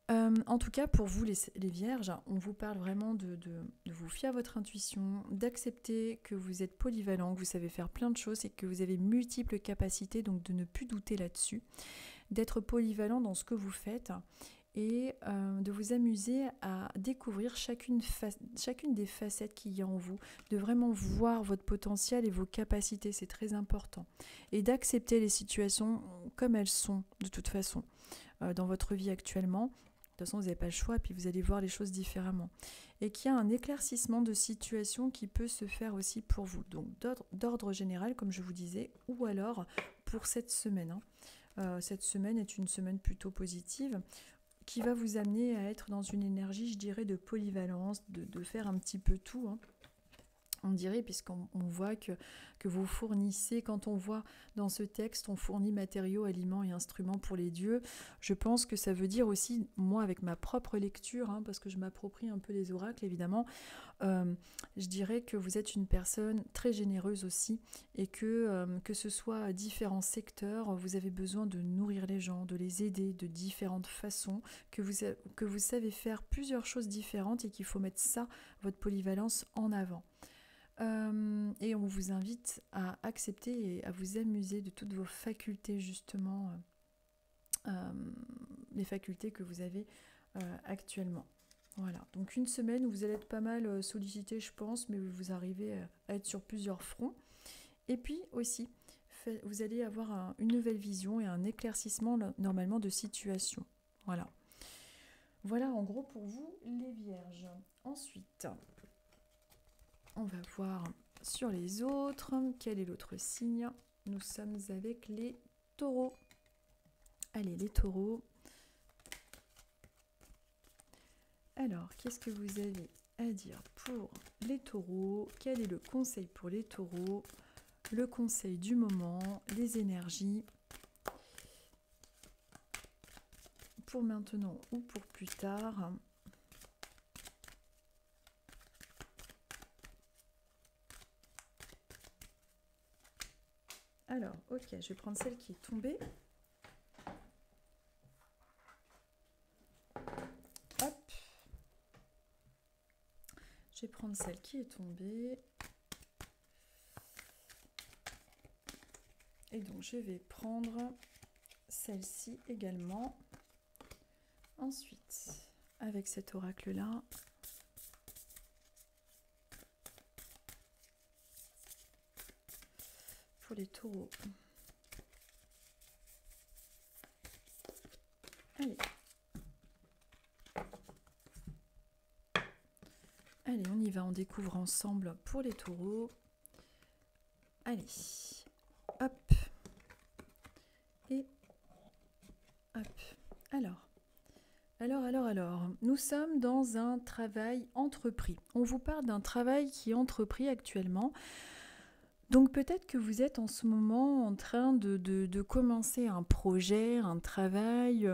En tout cas, pour vous les vierges, on vous parle vraiment de vous fier à votre intuition, d'accepter que vous êtes polyvalent, que vous savez faire plein de choses et que vous avez multiples capacités, donc de ne plus douter là-dessus, d'être polyvalent dans ce que vous faites et de vous amuser à découvrir chacune des facettes qu'il y a en vous, de vraiment voir votre potentiel et vos capacités, c'est très important. Et d'accepter les situations comme elles sont, de toute façon, dans votre vie actuellement. De toute façon, vous n'avez pas le choix, puis vous allez voir les choses différemment. Et qu'il y a un éclaircissement de situation qui peut se faire aussi pour vous. Donc d'ordre général, comme je vous disais, ou alors pour cette semaine. Cette semaine est une semaine plutôt positive qui va vous amener à être dans une énergie, je dirais, de polyvalence, de faire un petit peu tout, hein. On dirait, puisqu'on voit que vous fournissez, quand on voit dans ce texte, on fournit matériaux, aliments et instruments pour les dieux. Je pense que ça veut dire aussi, moi avec ma propre lecture, hein, parce que je m'approprie un peu les oracles évidemment, je dirais que vous êtes une personne très généreuse aussi et que ce soit à différents secteurs, vous avez besoin de nourrir les gens, de les aider de différentes façons, que vous savez faire plusieurs choses différentes et qu'il faut mettre ça, votre polyvalence, en avant. Et on vous invite à accepter et à vous amuser de toutes vos facultés justement, les facultés que vous avez actuellement. Voilà, donc une semaine où vous allez être pas mal sollicité, je pense, mais vous arrivez à être sur plusieurs fronts. Et puis aussi, vous allez avoir une nouvelle vision et un éclaircissement normalement de situation. Voilà. Voilà en gros pour vous les vierges. Ensuite, on va voir sur les autres. Quel est l'autre signe? Nous sommes avec les taureaux. Allez, les taureaux. Alors, qu'est-ce que vous avez à dire pour les taureaux? Quel est le conseil pour les taureaux? Le conseil du moment, les énergies. Pour maintenant ou pour plus tard. Alors, ok, je vais prendre celle qui est tombée. Hop. Je vais prendre celle qui est tombée. Et donc, je vais prendre celle-ci également. Ensuite, avec cet oracle-là, pour les taureaux. Allez. Allez, on y va, on découvre ensemble pour les taureaux. Allez, hop. Et hop. Alors, nous sommes dans un travail entrepris. On vous parle d'un travail qui est entrepris actuellement. Donc peut-être que vous êtes en ce moment en train de commencer un projet, un travail,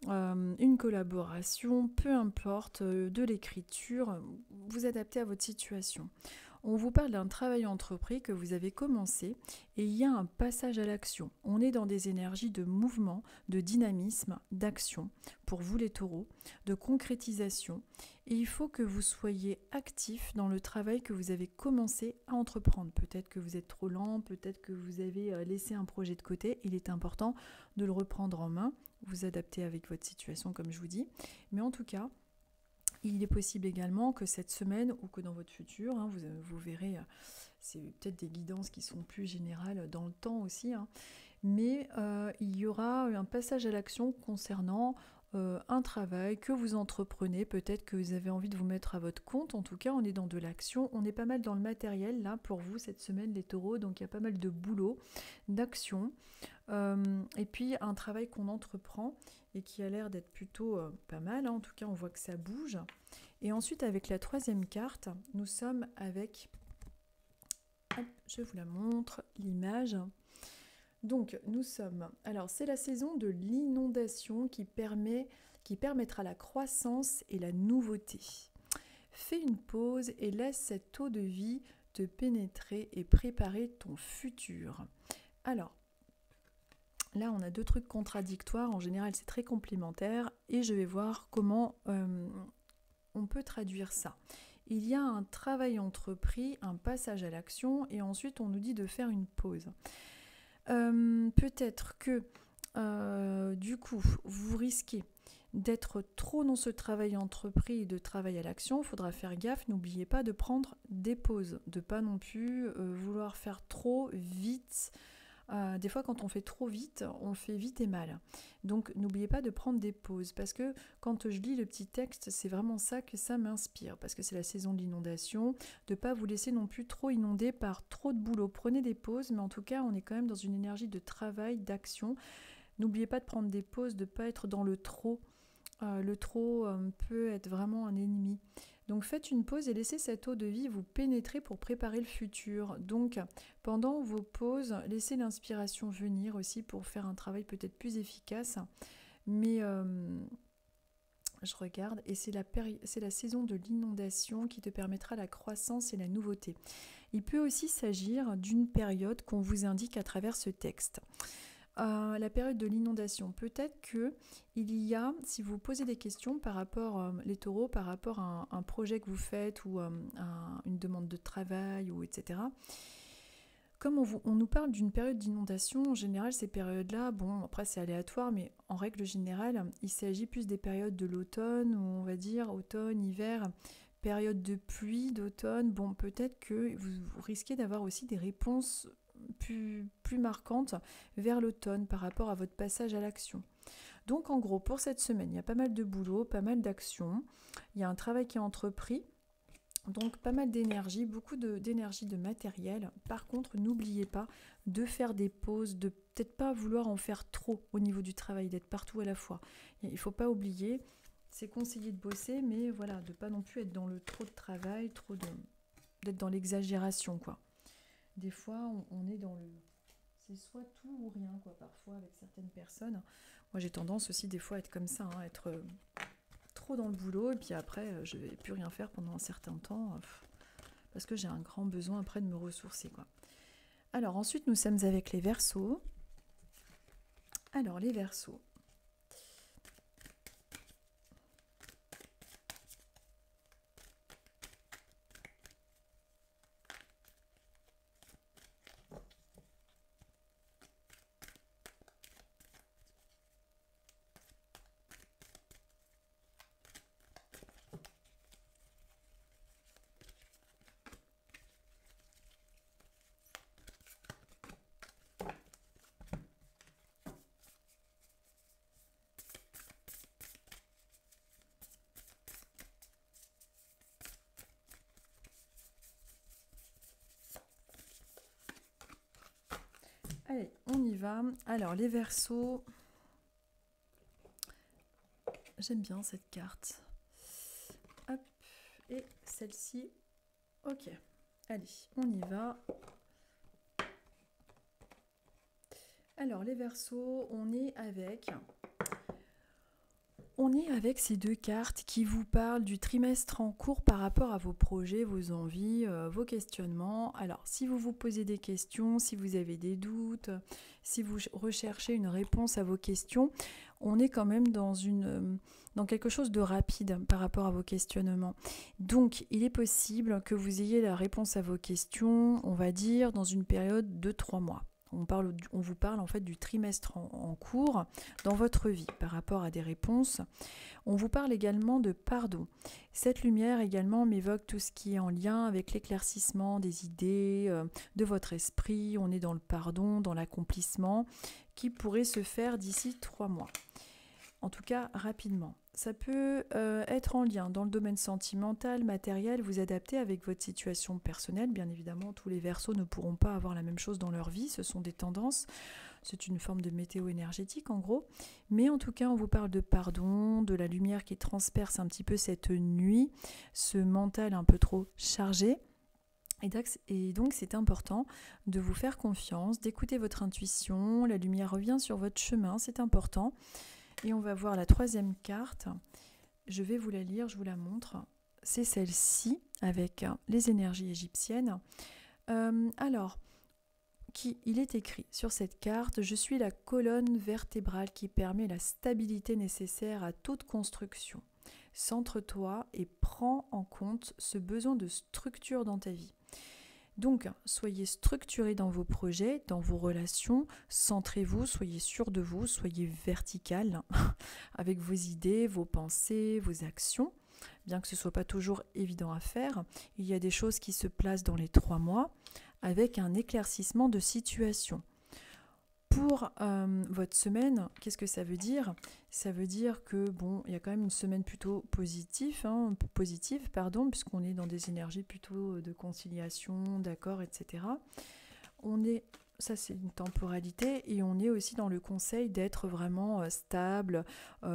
une collaboration, peu importe, de l'écriture, vous adaptez à votre situation. On vous parle d'un travail entrepris que vous avez commencé et il y a un passage à l'action. On est dans des énergies de mouvement, de dynamisme, d'action pour vous les taureaux, de concrétisation. Et il faut que vous soyez actifs dans le travail que vous avez commencé à entreprendre. Peut-être que vous êtes trop lent, peut-être que vous avez laissé un projet de côté. Il est important de le reprendre en main, vous adapter avec votre situation comme je vous dis. Mais en tout cas, il est possible également que cette semaine ou que dans votre futur, hein, vous verrez, c'est peut-être des guidances qui sont plus générales dans le temps aussi, hein, mais il y aura un passage à l'action concernant un travail que vous entreprenez, peut-être que vous avez envie de vous mettre à votre compte. En tout cas, on est dans de l'action, on est pas mal dans le matériel là pour vous cette semaine les taureaux, donc il y a pas mal de boulot, d'action, et puis un travail qu'on entreprend et qui a l'air d'être plutôt pas mal, hein. En tout cas on voit que ça bouge. Et ensuite avec la troisième carte, nous sommes avec, hop, je vous la montre, l'image. Donc nous sommes, alors c'est la saison de l'inondation qui permettra la croissance et la nouveauté. Fais une pause et laisse cette eau de vie te pénétrer et préparer ton futur. Alors, là on a deux trucs contradictoires, en général c'est très complémentaire et je vais voir comment on peut traduire ça. Il y a un travail entrepris, un passage à l'action et ensuite on nous dit de faire une pause. Peut-être que du coup vous risquez d'être trop dans ce travail entrepris et de travail à l'action. Il faudra faire gaffe, n'oubliez pas de prendre des pauses, de pas non plus vouloir faire trop vite. Des fois quand on fait trop vite, on fait vite et mal. Donc n'oubliez pas de prendre des pauses parce que quand je lis le petit texte, c'est vraiment ça que ça m'inspire parce que c'est la saison de l'inondation, de ne pas vous laisser non plus trop inonder par trop de boulot. Prenez des pauses, mais en tout cas on est quand même dans une énergie de travail, d'action. N'oubliez pas de prendre des pauses, de ne pas être dans le trop. Le trop peut être vraiment un ennemi. Donc faites une pause et laissez cette eau de vie vous pénétrer pour préparer le futur. Donc pendant vos pauses, laissez l'inspiration venir aussi pour faire un travail peut-être plus efficace. Mais je regarde et c'est la saison de l'inondation qui te permettra la croissance et la nouveauté. Il peut aussi s'agir d'une période qu'on vous indique à travers ce texte. La période de l'inondation, peut-être que il y a, si vous posez des questions par rapport, les taureaux, par rapport à un projet que vous faites ou une demande de travail ou etc. Comme on nous parle d'une période d'inondation, en général ces périodes-là, bon après c'est aléatoire, mais en règle générale, il s'agit plus des périodes de l'automne, où on va dire automne, hiver, période de pluie, d'automne. Bon, peut-être que vous risquez d'avoir aussi des réponses plus marquante vers l'automne par rapport à votre passage à l'action. Donc en gros, pour cette semaine, il y a pas mal de boulot, pas mal d'actions, il y a un travail qui est entrepris, donc pas mal d'énergie, beaucoup d'énergie de matériel. Par contre, n'oubliez pas de faire des pauses, de peut-être pas vouloir en faire trop au niveau du travail, d'être partout à la fois. Il ne faut pas oublier, c'est conseillé de bosser, mais voilà, de pas non plus être dans le trop de travail, d'être dans l'exagération, quoi. Des fois, on est dans le... C'est soit tout ou rien, quoi, parfois, avec certaines personnes. Moi, j'ai tendance aussi, des fois, à être comme ça, hein, être trop dans le boulot, et puis après, je vais plus rien faire pendant un certain temps, parce que j'ai un grand besoin, après, de me ressourcer, quoi. Alors, ensuite, nous sommes avec les Verseaux. Alors, les Verseaux. Allez, on y va. Alors, les Verseaux. J'aime bien cette carte. Hop, et celle-ci. Ok, allez, on y va. Alors, les Verseaux, on est avec ces deux cartes qui vous parlent du trimestre en cours par rapport à vos projets, vos envies, vos questionnements. Alors, si vous vous posez des questions, si vous avez des doutes, si vous recherchez une réponse à vos questions, on est quand même dans quelque chose de rapide par rapport à vos questionnements. Donc, il est possible que vous ayez la réponse à vos questions, on va dire, dans une période de 3 mois. On vous parle en fait du trimestre en cours dans votre vie par rapport à des réponses. On vous parle également de pardon. Cette lumière également m'évoque tout ce qui est en lien avec l'éclaircissement des idées, de votre esprit. On est dans le pardon, dans l'accomplissement qui pourrait se faire d'ici 3 mois. en tout cas rapidement. Ça peut être en lien dans le domaine sentimental, matériel, vous adaptez avec votre situation personnelle. Bien évidemment, tous les Verseaux ne pourront pas avoir la même chose dans leur vie, ce sont des tendances, c'est une forme de météo énergétique en gros. Mais en tout cas, on vous parle de pardon, de la lumière qui transperce un petit peu cette nuit, ce mental un peu trop chargé. Et donc, c'est important de vous faire confiance, d'écouter votre intuition. La lumière revient sur votre chemin, c'est important. Et on va voir la troisième carte. Je vais vous la lire, je vous la montre. C'est celle-ci, avec les énergies égyptiennes. Il est écrit sur cette carte: je suis la colonne vertébrale qui permet la stabilité nécessaire à toute construction. Centre-toi et prends en compte ce besoin de structure dans ta vie. Donc, soyez structurés dans vos projets, dans vos relations, centrez-vous, soyez sûr de vous, soyez vertical avec vos idées, vos pensées, vos actions. Bien que ce ne soit pas toujours évident à faire, il y a des choses qui se placent dans les 3 mois avec un éclaircissement de situation. Pour votre semaine, qu'est-ce que ça veut dire? Ça veut dire que il y a quand même une semaine plutôt positive, puisqu'on est dans des énergies plutôt de conciliation, d'accord, etc. Ça c'est une temporalité, et on est aussi dans le conseil d'être vraiment stable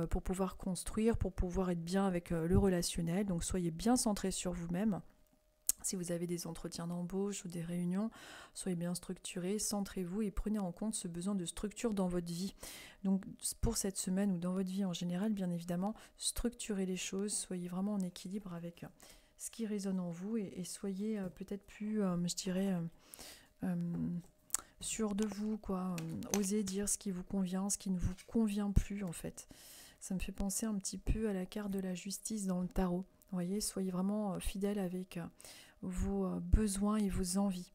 pour pouvoir construire, pour pouvoir être bien avec le relationnel. Donc soyez bien centrés sur vous-même. Si vous avez des entretiens d'embauche ou des réunions, soyez bien structurés, centrez-vous et prenez en compte ce besoin de structure dans votre vie. Donc pour cette semaine ou dans votre vie en général, bien évidemment, structurez les choses, soyez vraiment en équilibre avec ce qui résonne en vous, et soyez peut-être plus, sûr de vous, osez dire ce qui vous convient, ce qui ne vous convient plus en fait. Ça me fait penser un petit peu à la carte de la justice dans le tarot. Vous voyez, soyez vraiment fidèles avec vos besoins et vos envies.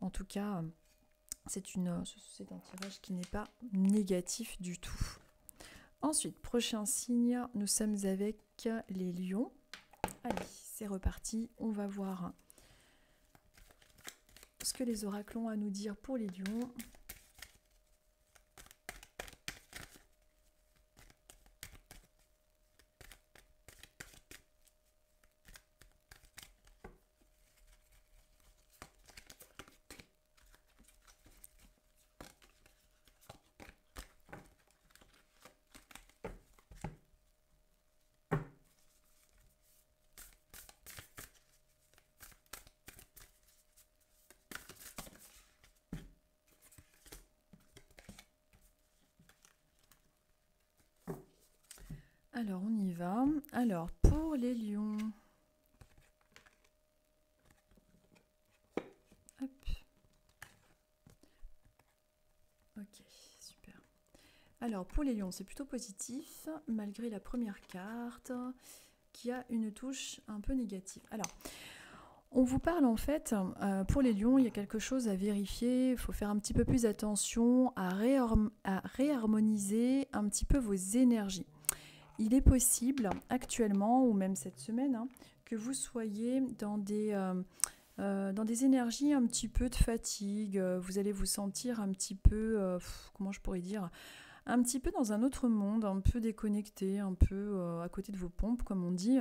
En tout cas, c'est un tirage qui n'est pas négatif du tout. Ensuite, prochain signe, nous sommes avec les lions. Allez, c'est reparti. On va voir ce que les oracles ont à nous dire pour les lions. Alors, on y va. Alors, pour les lions. Hop. Ok, super. Alors, pour les lions, c'est plutôt positif, malgré la première carte, qui a une touche un peu négative. Alors, on vous parle en fait, pour les lions, il y a quelque chose à vérifier. Il faut faire un petit peu plus attention à réharmoniser un petit peu vos énergies. Il est possible actuellement, ou même cette semaine, que vous soyez dans des énergies un petit peu de fatigue. Vous allez vous sentir un petit peu, comment je pourrais dire, un petit peu dans un autre monde, un peu déconnecté, un peu à côté de vos pompes, comme on dit.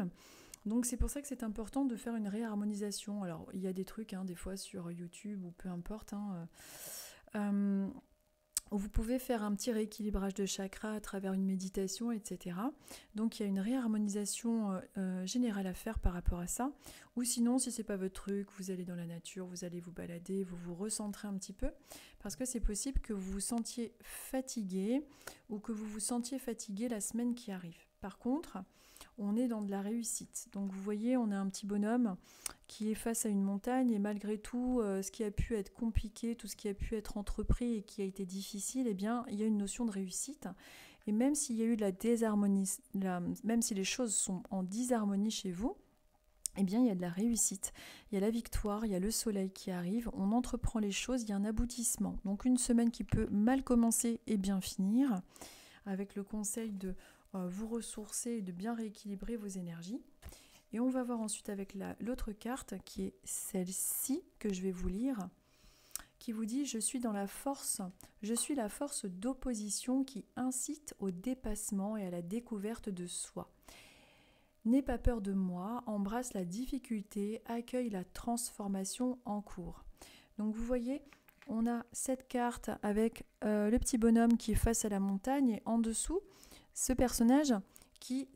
Donc c'est pour ça que c'est important de faire une réharmonisation. Alors il y a des trucs, des fois sur YouTube ou peu importe, vous pouvez faire un petit rééquilibrage de chakras à travers une méditation, etc. Donc il y a une réharmonisation générale à faire par rapport à ça. Ou sinon, si ce n'est pas votre truc, vous allez dans la nature, vous allez vous balader, vous vous recentrez un petit peu. Parce que c'est possible que vous vous sentiez fatigué ou que vous vous sentiez fatigué la semaine qui arrive. Par contre, on est dans de la réussite. Donc vous voyez, on a un petit bonhomme qui est face à une montagne, et malgré tout, ce qui a pu être compliqué, tout ce qui a pu être entrepris et qui a été difficile, eh bien, il y a une notion de réussite. Et même s'il y a eu de la désharmonie, même si les choses sont en disharmonie chez vous, eh bien, il y a de la réussite. Il y a la victoire, il y a le soleil qui arrive, on entreprend les choses, il y a un aboutissement. Donc une semaine qui peut mal commencer et bien finir, avec le conseil de vous ressourcer et de bien rééquilibrer vos énergies. Et on va voir ensuite avec l'autre carte, qui est celle-ci, que je vais vous lire, qui vous dit « Je suis la force d'opposition qui incite au dépassement et à la découverte de soi. N'aie pas peur de moi, embrasse la difficulté, accueille la transformation en cours. » Donc vous voyez, on a cette carte avec le petit bonhomme qui est face à la montagne et en dessous, ce personnage qui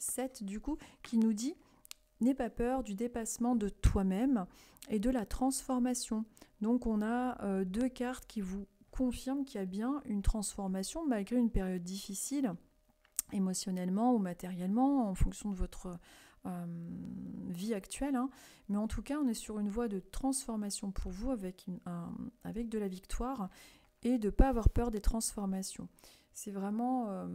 nous dit « N'aie pas peur du dépassement de toi-même et de la transformation. » Donc on a deux cartes qui vous confirment qu'il y a bien une transformation malgré une période difficile, émotionnellement ou matériellement, en fonction de votre vie actuelle. Mais en tout cas, on est sur une voie de transformation pour vous avec de la victoire et de ne pas avoir peur des transformations. C'est vraiment...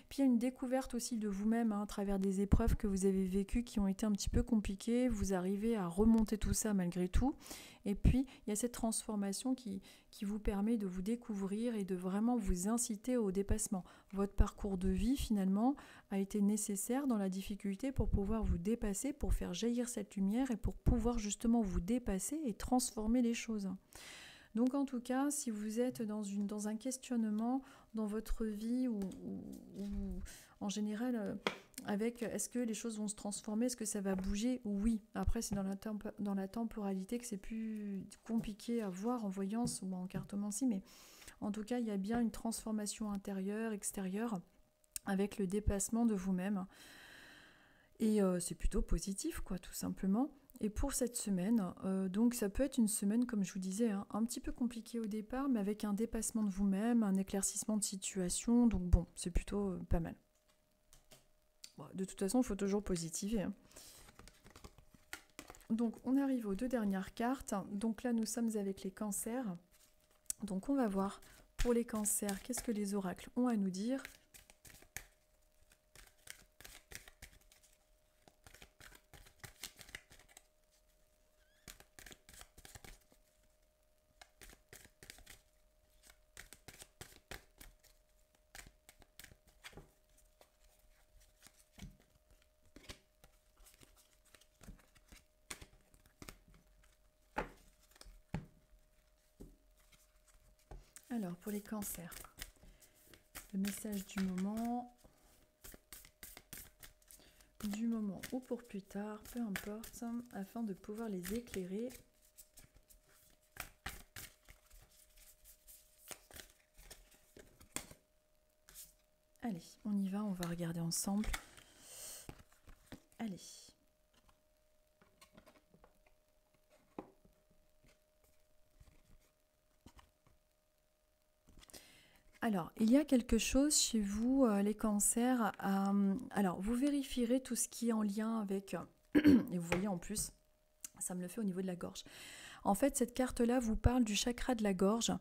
Puis il y a une découverte aussi de vous-même à travers des épreuves que vous avez vécues qui ont été un petit peu compliquées. Vous arrivez à remonter tout ça malgré tout. Et puis, il y a cette transformation qui vous permet de vous découvrir et de vraiment vous inciter au dépassement. Votre parcours de vie, finalement, a été nécessaire dans la difficulté pour pouvoir vous dépasser, pour faire jaillir cette lumière et pour pouvoir justement vous dépasser et transformer les choses. Donc en tout cas, si vous êtes dans un questionnement dans votre vie ou en général avec est-ce que les choses vont se transformer, est-ce que ça va bouger? Oui. Après, c'est dans la temporalité que c'est plus compliqué à voir en voyance ou en cartomancie, mais en tout cas, il y a bien une transformation intérieure, extérieure, avec le dépassement de vous-même. Et c'est plutôt positif, quoi, tout simplement. Et pour cette semaine, donc ça peut être une semaine, comme je vous disais, un petit peu compliquée au départ, mais avec un dépassement de vous-même, un éclaircissement de situation. Donc bon, c'est plutôt pas mal. Bon, de toute façon, il faut toujours positiver. Donc on arrive aux deux dernières cartes. Donc là, nous sommes avec les cancers. Donc on va voir pour les cancers, qu'est-ce que les oracles ont à nous dire. Alors, pour les cancers, le message du moment ou pour plus tard, peu importe, afin de pouvoir les éclairer. Allez, on y va, on va regarder ensemble. Allez. Alors, il y a quelque chose chez vous, les cancers. Alors, vous vérifierez tout ce qui est en lien avec... et vous voyez en plus, ça me le fait au niveau de la gorge. En fait, cette carte-là vous parle du chakra de la gorge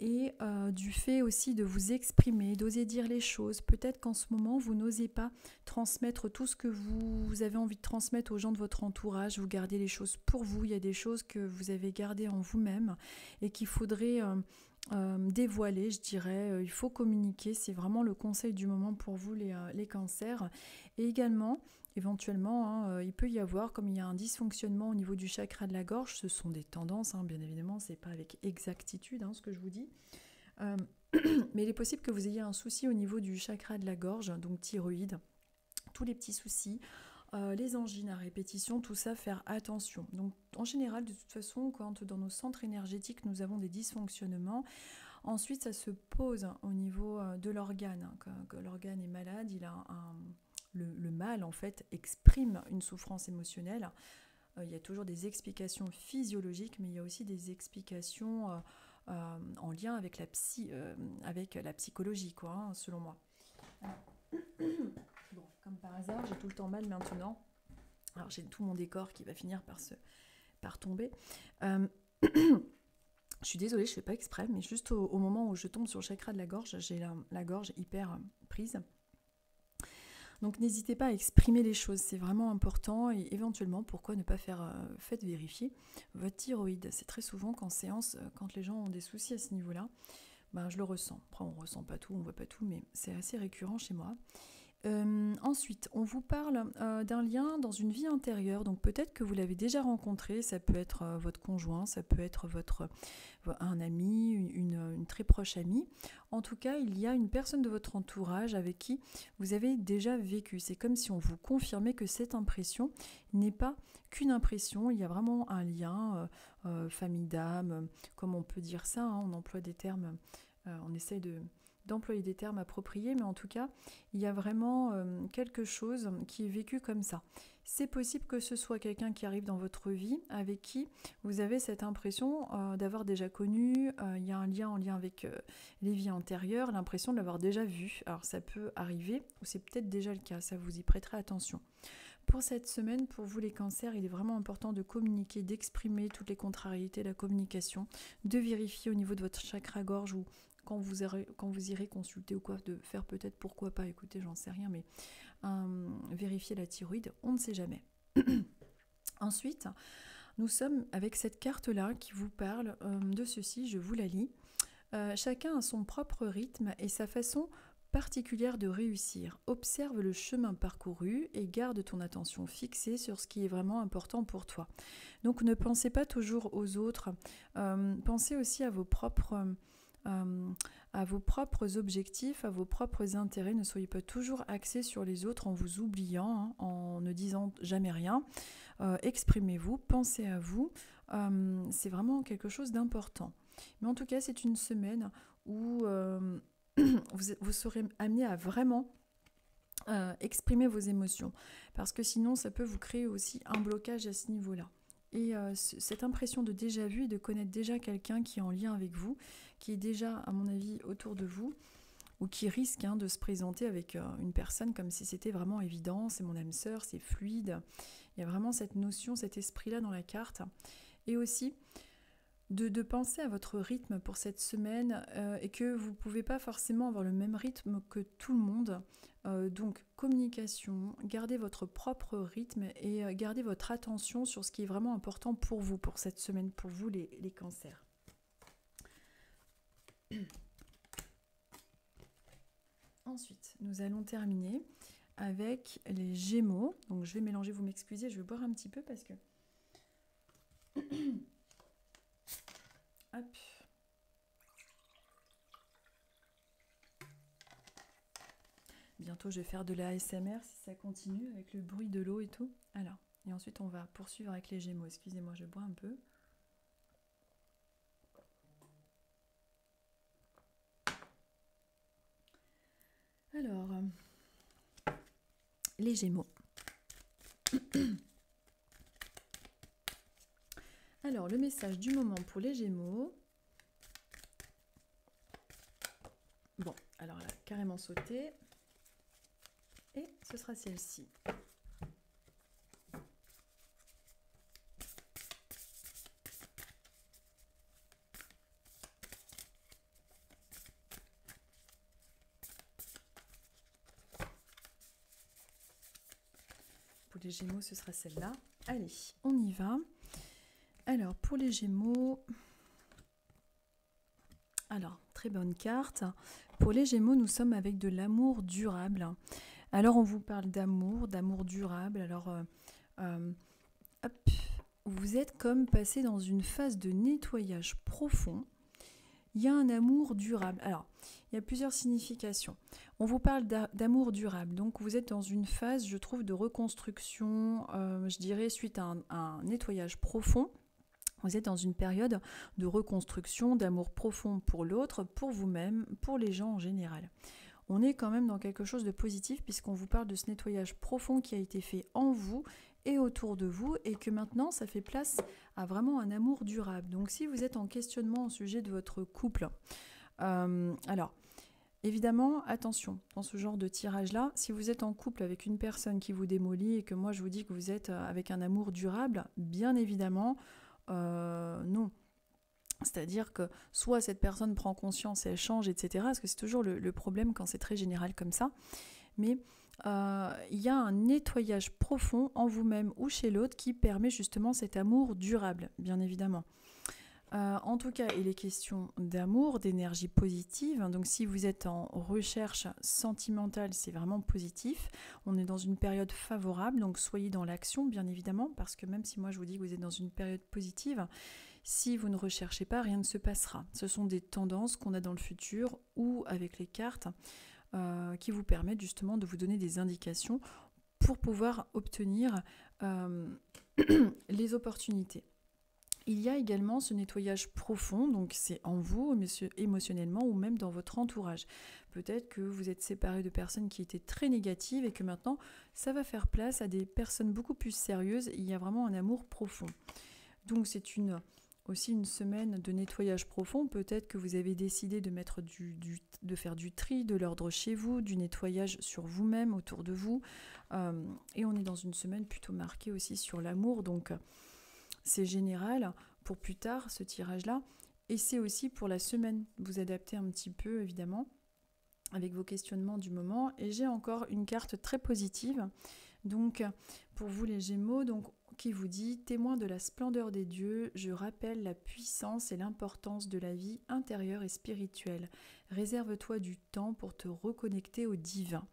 et du fait aussi de vous exprimer, d'oser dire les choses. Peut-être qu'en ce moment, vous n'osez pas transmettre tout ce que vous avez envie de transmettre aux gens de votre entourage. Vous gardez les choses pour vous. Il y a des choses que vous avez gardées en vous-même et qu'il faudrait... dévoiler, je dirais, il faut communiquer, c'est vraiment le conseil du moment pour vous les cancers. Et également, éventuellement, il peut y avoir, comme il y a un dysfonctionnement au niveau du chakra de la gorge, ce sont des tendances, bien évidemment, c'est pas avec exactitude ce que je vous dis, mais il est possible que vous ayez un souci au niveau du chakra de la gorge, donc thyroïde, tous les petits soucis, les angines à répétition, tout ça, faire attention. Donc en général, de toute façon, quand dans nos centres énergétiques, nous avons des dysfonctionnements, ensuite ça se pose au niveau de l'organe. Quand l'organe est malade, le mal en fait exprime une souffrance émotionnelle. Il y a toujours des explications physiologiques, mais il y a aussi des explications en lien avec la psychologie, quoi, selon moi. Bon, comme par hasard, j'ai tout le temps mal maintenant. Alors j'ai tout mon décor qui va finir par tomber. Je suis désolée, je ne fais pas exprès, mais juste au moment où je tombe sur le chakra de la gorge, j'ai la gorge hyper prise. Donc n'hésitez pas à exprimer les choses, c'est vraiment important. Et éventuellement, pourquoi ne pas faites vérifier votre thyroïde. C'est très souvent qu'en séance, quand les gens ont des soucis à ce niveau-là, je le ressens. Après, on ne ressent pas tout, on ne voit pas tout, mais c'est assez récurrent chez moi. Ensuite, on vous parle d'un lien dans une vie antérieure. Donc peut-être que vous l'avez déjà rencontré, ça peut être votre conjoint, ça peut être un ami, une très proche amie. En tout cas, il y a une personne de votre entourage avec qui vous avez déjà vécu. C'est comme si on vous confirmait que cette impression n'est pas qu'une impression, il y a vraiment un lien, famille d'âme, comme on peut dire ça, hein, on emploie des termes, on essaye d'employer des termes appropriés, mais en tout cas, il y a vraiment quelque chose qui est vécu comme ça. C'est possible que ce soit quelqu'un qui arrive dans votre vie, avec qui vous avez cette impression d'avoir déjà connu, il y a un lien en lien avec les vies antérieures, l'impression de l'avoir déjà vu. Alors ça peut arriver, ou c'est peut-être déjà le cas, ça vous y prêterez attention. Pour cette semaine, pour vous les cancers, il est vraiment important de communiquer, d'exprimer toutes les contrariétés, la communication, de vérifier au niveau de votre chakra-gorge ou quand vous irez consulter ou quoi, de faire peut-être, pourquoi pas, écoutez, j'en sais rien, mais vérifier la thyroïde, on ne sait jamais. Ensuite, nous sommes avec cette carte-là qui vous parle de ceci, je vous la lis. Chacun a son propre rythme et sa façon particulière de réussir. Observe le chemin parcouru et garde ton attention fixée sur ce qui est vraiment important pour toi. Donc ne pensez pas toujours aux autres, pensez aussi à vos propres objectifs, à vos propres intérêts. Ne soyez pas toujours axés sur les autres en vous oubliant, hein, en ne disant jamais rien. Exprimez-vous, pensez à vous. C'est vraiment quelque chose d'important. Mais en tout cas, c'est une semaine où vous serez amené à vraiment exprimer vos émotions. Parce que sinon, ça peut vous créer aussi un blocage à ce niveau-là. Et cette impression de déjà vu et de connaître déjà quelqu'un qui est en lien avec vous, qui est déjà, à mon avis, autour de vous, ou qui risque de se présenter avec une personne comme si c'était vraiment évident, c'est mon âme sœur, c'est fluide. Il y a vraiment cette notion, cet esprit-là dans la carte. Et aussi de penser à votre rythme pour cette semaine et que vous ne pouvez pas forcément avoir le même rythme que tout le monde. Donc communication, gardez votre propre rythme et gardez votre attention sur ce qui est vraiment important pour vous, pour cette semaine, pour vous les cancers. Ensuite, nous allons terminer avec les Gémeaux. Donc je vais mélanger, vous m'excusez, je vais boire un petit peu parce que... Hop. Bientôt, je vais faire de la ASMR si ça continue avec le bruit de l'eau et tout. Alors, et ensuite, on va poursuivre avec les Gémeaux. Excusez-moi, je bois un peu. Alors, les Gémeaux. Alors, le message du moment pour les Gémeaux. Bon, alors là, carrément sauté. Et ce sera celle-ci. Pour les Gémeaux, ce sera celle-là. Allez, on y va. Alors, pour les Gémeaux... Alors, très bonne carte. Pour les Gémeaux, nous sommes avec de l'amour durable. Alors, on vous parle d'amour durable. Alors, hop, vous êtes comme passé dans une phase de nettoyage profond. Il y a un amour durable. Alors, il y a plusieurs significations. On vous parle d'amour durable. Donc, vous êtes dans une phase, je trouve, de reconstruction, je dirais, suite à un nettoyage profond. Vous êtes dans une période de reconstruction, d'amour profond pour l'autre, pour vous-même, pour les gens en général. On est quand même dans quelque chose de positif puisqu'on vous parle de ce nettoyage profond qui a été fait en vous et autour de vous et que maintenant ça fait place à vraiment un amour durable. Donc si vous êtes en questionnement au sujet de votre couple, alors évidemment attention dans ce genre de tirage là, si vous êtes en couple avec une personne qui vous démolit et que moi je vous dis que vous êtes avec un amour durable, bien évidemment non. C'est-à-dire que soit cette personne prend conscience et elle change, etc. Parce que c'est toujours le problème quand c'est très général comme ça. Mais il y a un nettoyage profond en vous-même ou chez l'autre qui permet justement cet amour durable, bien évidemment. En tout cas, il est question d'amour, d'énergie positive. Donc si vous êtes en recherche sentimentale, c'est vraiment positif. On est dans une période favorable, donc soyez dans l'action, bien évidemment, parce que même si moi je vous dis que vous êtes dans une période positive, si vous ne recherchez pas, rien ne se passera. Ce sont des tendances qu'on a dans le futur ou avec les cartes qui vous permettent justement de vous donner des indications pour pouvoir obtenir les opportunités. Il y a également ce nettoyage profond, donc c'est en vous, émotionnellement ou même dans votre entourage. Peut-être que vous êtes séparé de personnes qui étaient très négatives et que maintenant ça va faire place à des personnes beaucoup plus sérieuses. Il y a vraiment un amour profond. Donc c'est aussi une semaine de nettoyage profond. Peut-être que vous avez décidé de mettre de faire du tri, de l'ordre chez vous, du nettoyage sur vous-même, autour de vous. Et on est dans une semaine plutôt marquée aussi sur l'amour. Donc c'est général pour plus tard, ce tirage-là. Et c'est aussi pour la semaine. Vous adaptez un petit peu, évidemment, avec vos questionnements du moment. Et j'ai encore une carte très positive. Donc, pour vous les Gémeaux, donc, qui vous dit « Témoin de la splendeur des dieux, je rappelle la puissance et l'importance de la vie intérieure et spirituelle. Réserve-toi du temps pour te reconnecter au divin. »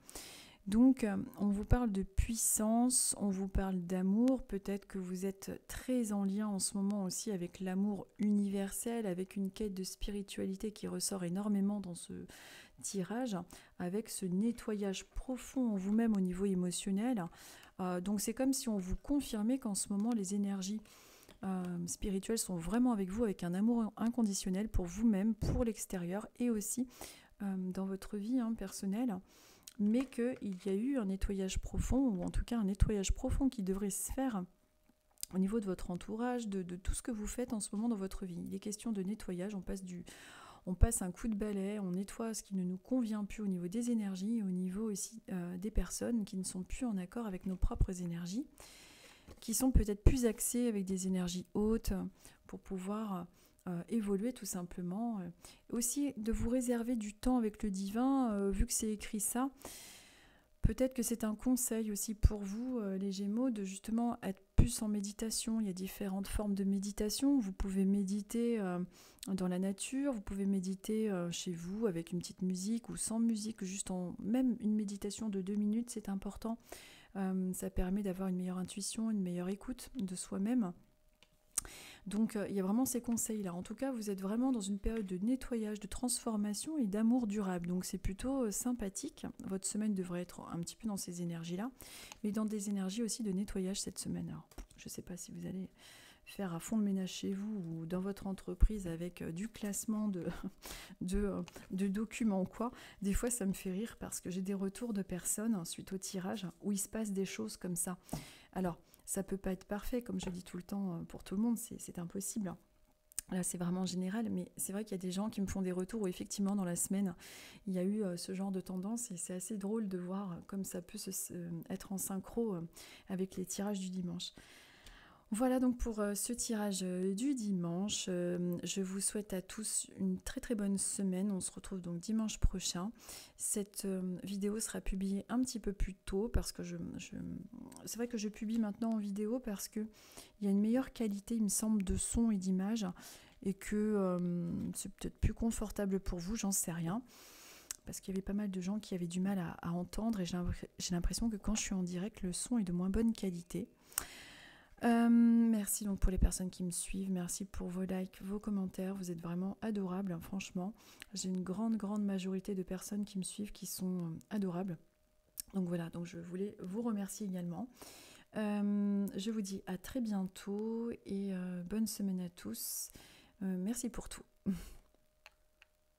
Donc, on vous parle de puissance, on vous parle d'amour. Peut-être que vous êtes très en lien en ce moment aussi avec l'amour universel, avec une quête de spiritualité qui ressort énormément dans ce tirage, avec ce nettoyage profond en vous-même au niveau émotionnel. Donc, c'est comme si on vous confirmait qu'en ce moment, les énergies spirituelles sont vraiment avec vous, avec un amour inconditionnel pour vous-même, pour l'extérieur et aussi dans votre vie personnelle. Mais qu'il y a eu un nettoyage profond, ou en tout cas un nettoyage profond qui devrait se faire au niveau de votre entourage, de tout ce que vous faites en ce moment dans votre vie. Il est question de nettoyage, on passe un coup de balai, on nettoie ce qui ne nous convient plus au niveau des énergies, au niveau aussi des personnes qui ne sont plus en accord avec nos propres énergies, qui sont peut-être plus axées avec des énergies hautes pour pouvoir évoluer tout simplement. Aussi de vous réserver du temps avec le divin, vu que c'est écrit ça. Peut-être que c'est un conseil aussi pour vous, les Gémeaux, de justement être plus en méditation. Il y a différentes formes de méditation. Vous pouvez méditer dans la nature, vous pouvez méditer chez vous avec une petite musique ou sans musique, même une méditation de 2 minutes, c'est important. Ça permet d'avoir une meilleure intuition, une meilleure écoute de soi-même. Donc il y a vraiment ces conseils-là. En tout cas, vous êtes vraiment dans une période de nettoyage, de transformation et d'amour durable. Donc c'est plutôt sympathique. Votre semaine devrait être un petit peu dans ces énergies-là, mais dans des énergies aussi de nettoyage cette semaine. Alors, je ne sais pas si vous allez faire à fond le ménage chez vous ou dans votre entreprise avec du classement de documents ou quoi. Des fois, ça me fait rire parce que j'ai des retours de personnes suite au tirage où il se passe des choses comme ça. Alors, ça peut pas être parfait, comme je dis tout le temps, pour tout le monde, c'est impossible. Là, c'est vraiment général, mais c'est vrai qu'il y a des gens qui me font des retours où effectivement, dans la semaine, il y a eu ce genre de tendance et c'est assez drôle de voir comme ça peut être en synchro avec les tirages du dimanche. Voilà donc pour ce tirage du dimanche. Je vous souhaite à tous une très très bonne semaine. On se retrouve donc dimanche prochain. Cette vidéo sera publiée un petit peu plus tôt parce que c'est vrai que je publie maintenant en vidéo parce qu'il y a une meilleure qualité, il me semble, de son et d'image et que c'est peut-être plus confortable pour vous, j'en sais rien. Parce qu'il y avait pas mal de gens qui avaient du mal à entendre et j'ai l'impression que quand je suis en direct, le son est de moins bonne qualité. Merci donc pour les personnes qui me suivent, merci pour vos likes, vos commentaires, vous êtes vraiment adorables, franchement. J'ai une grande majorité de personnes qui me suivent qui sont adorables. Donc voilà, donc je voulais vous remercier également. Je vous dis à très bientôt et bonne semaine à tous. Merci pour tout.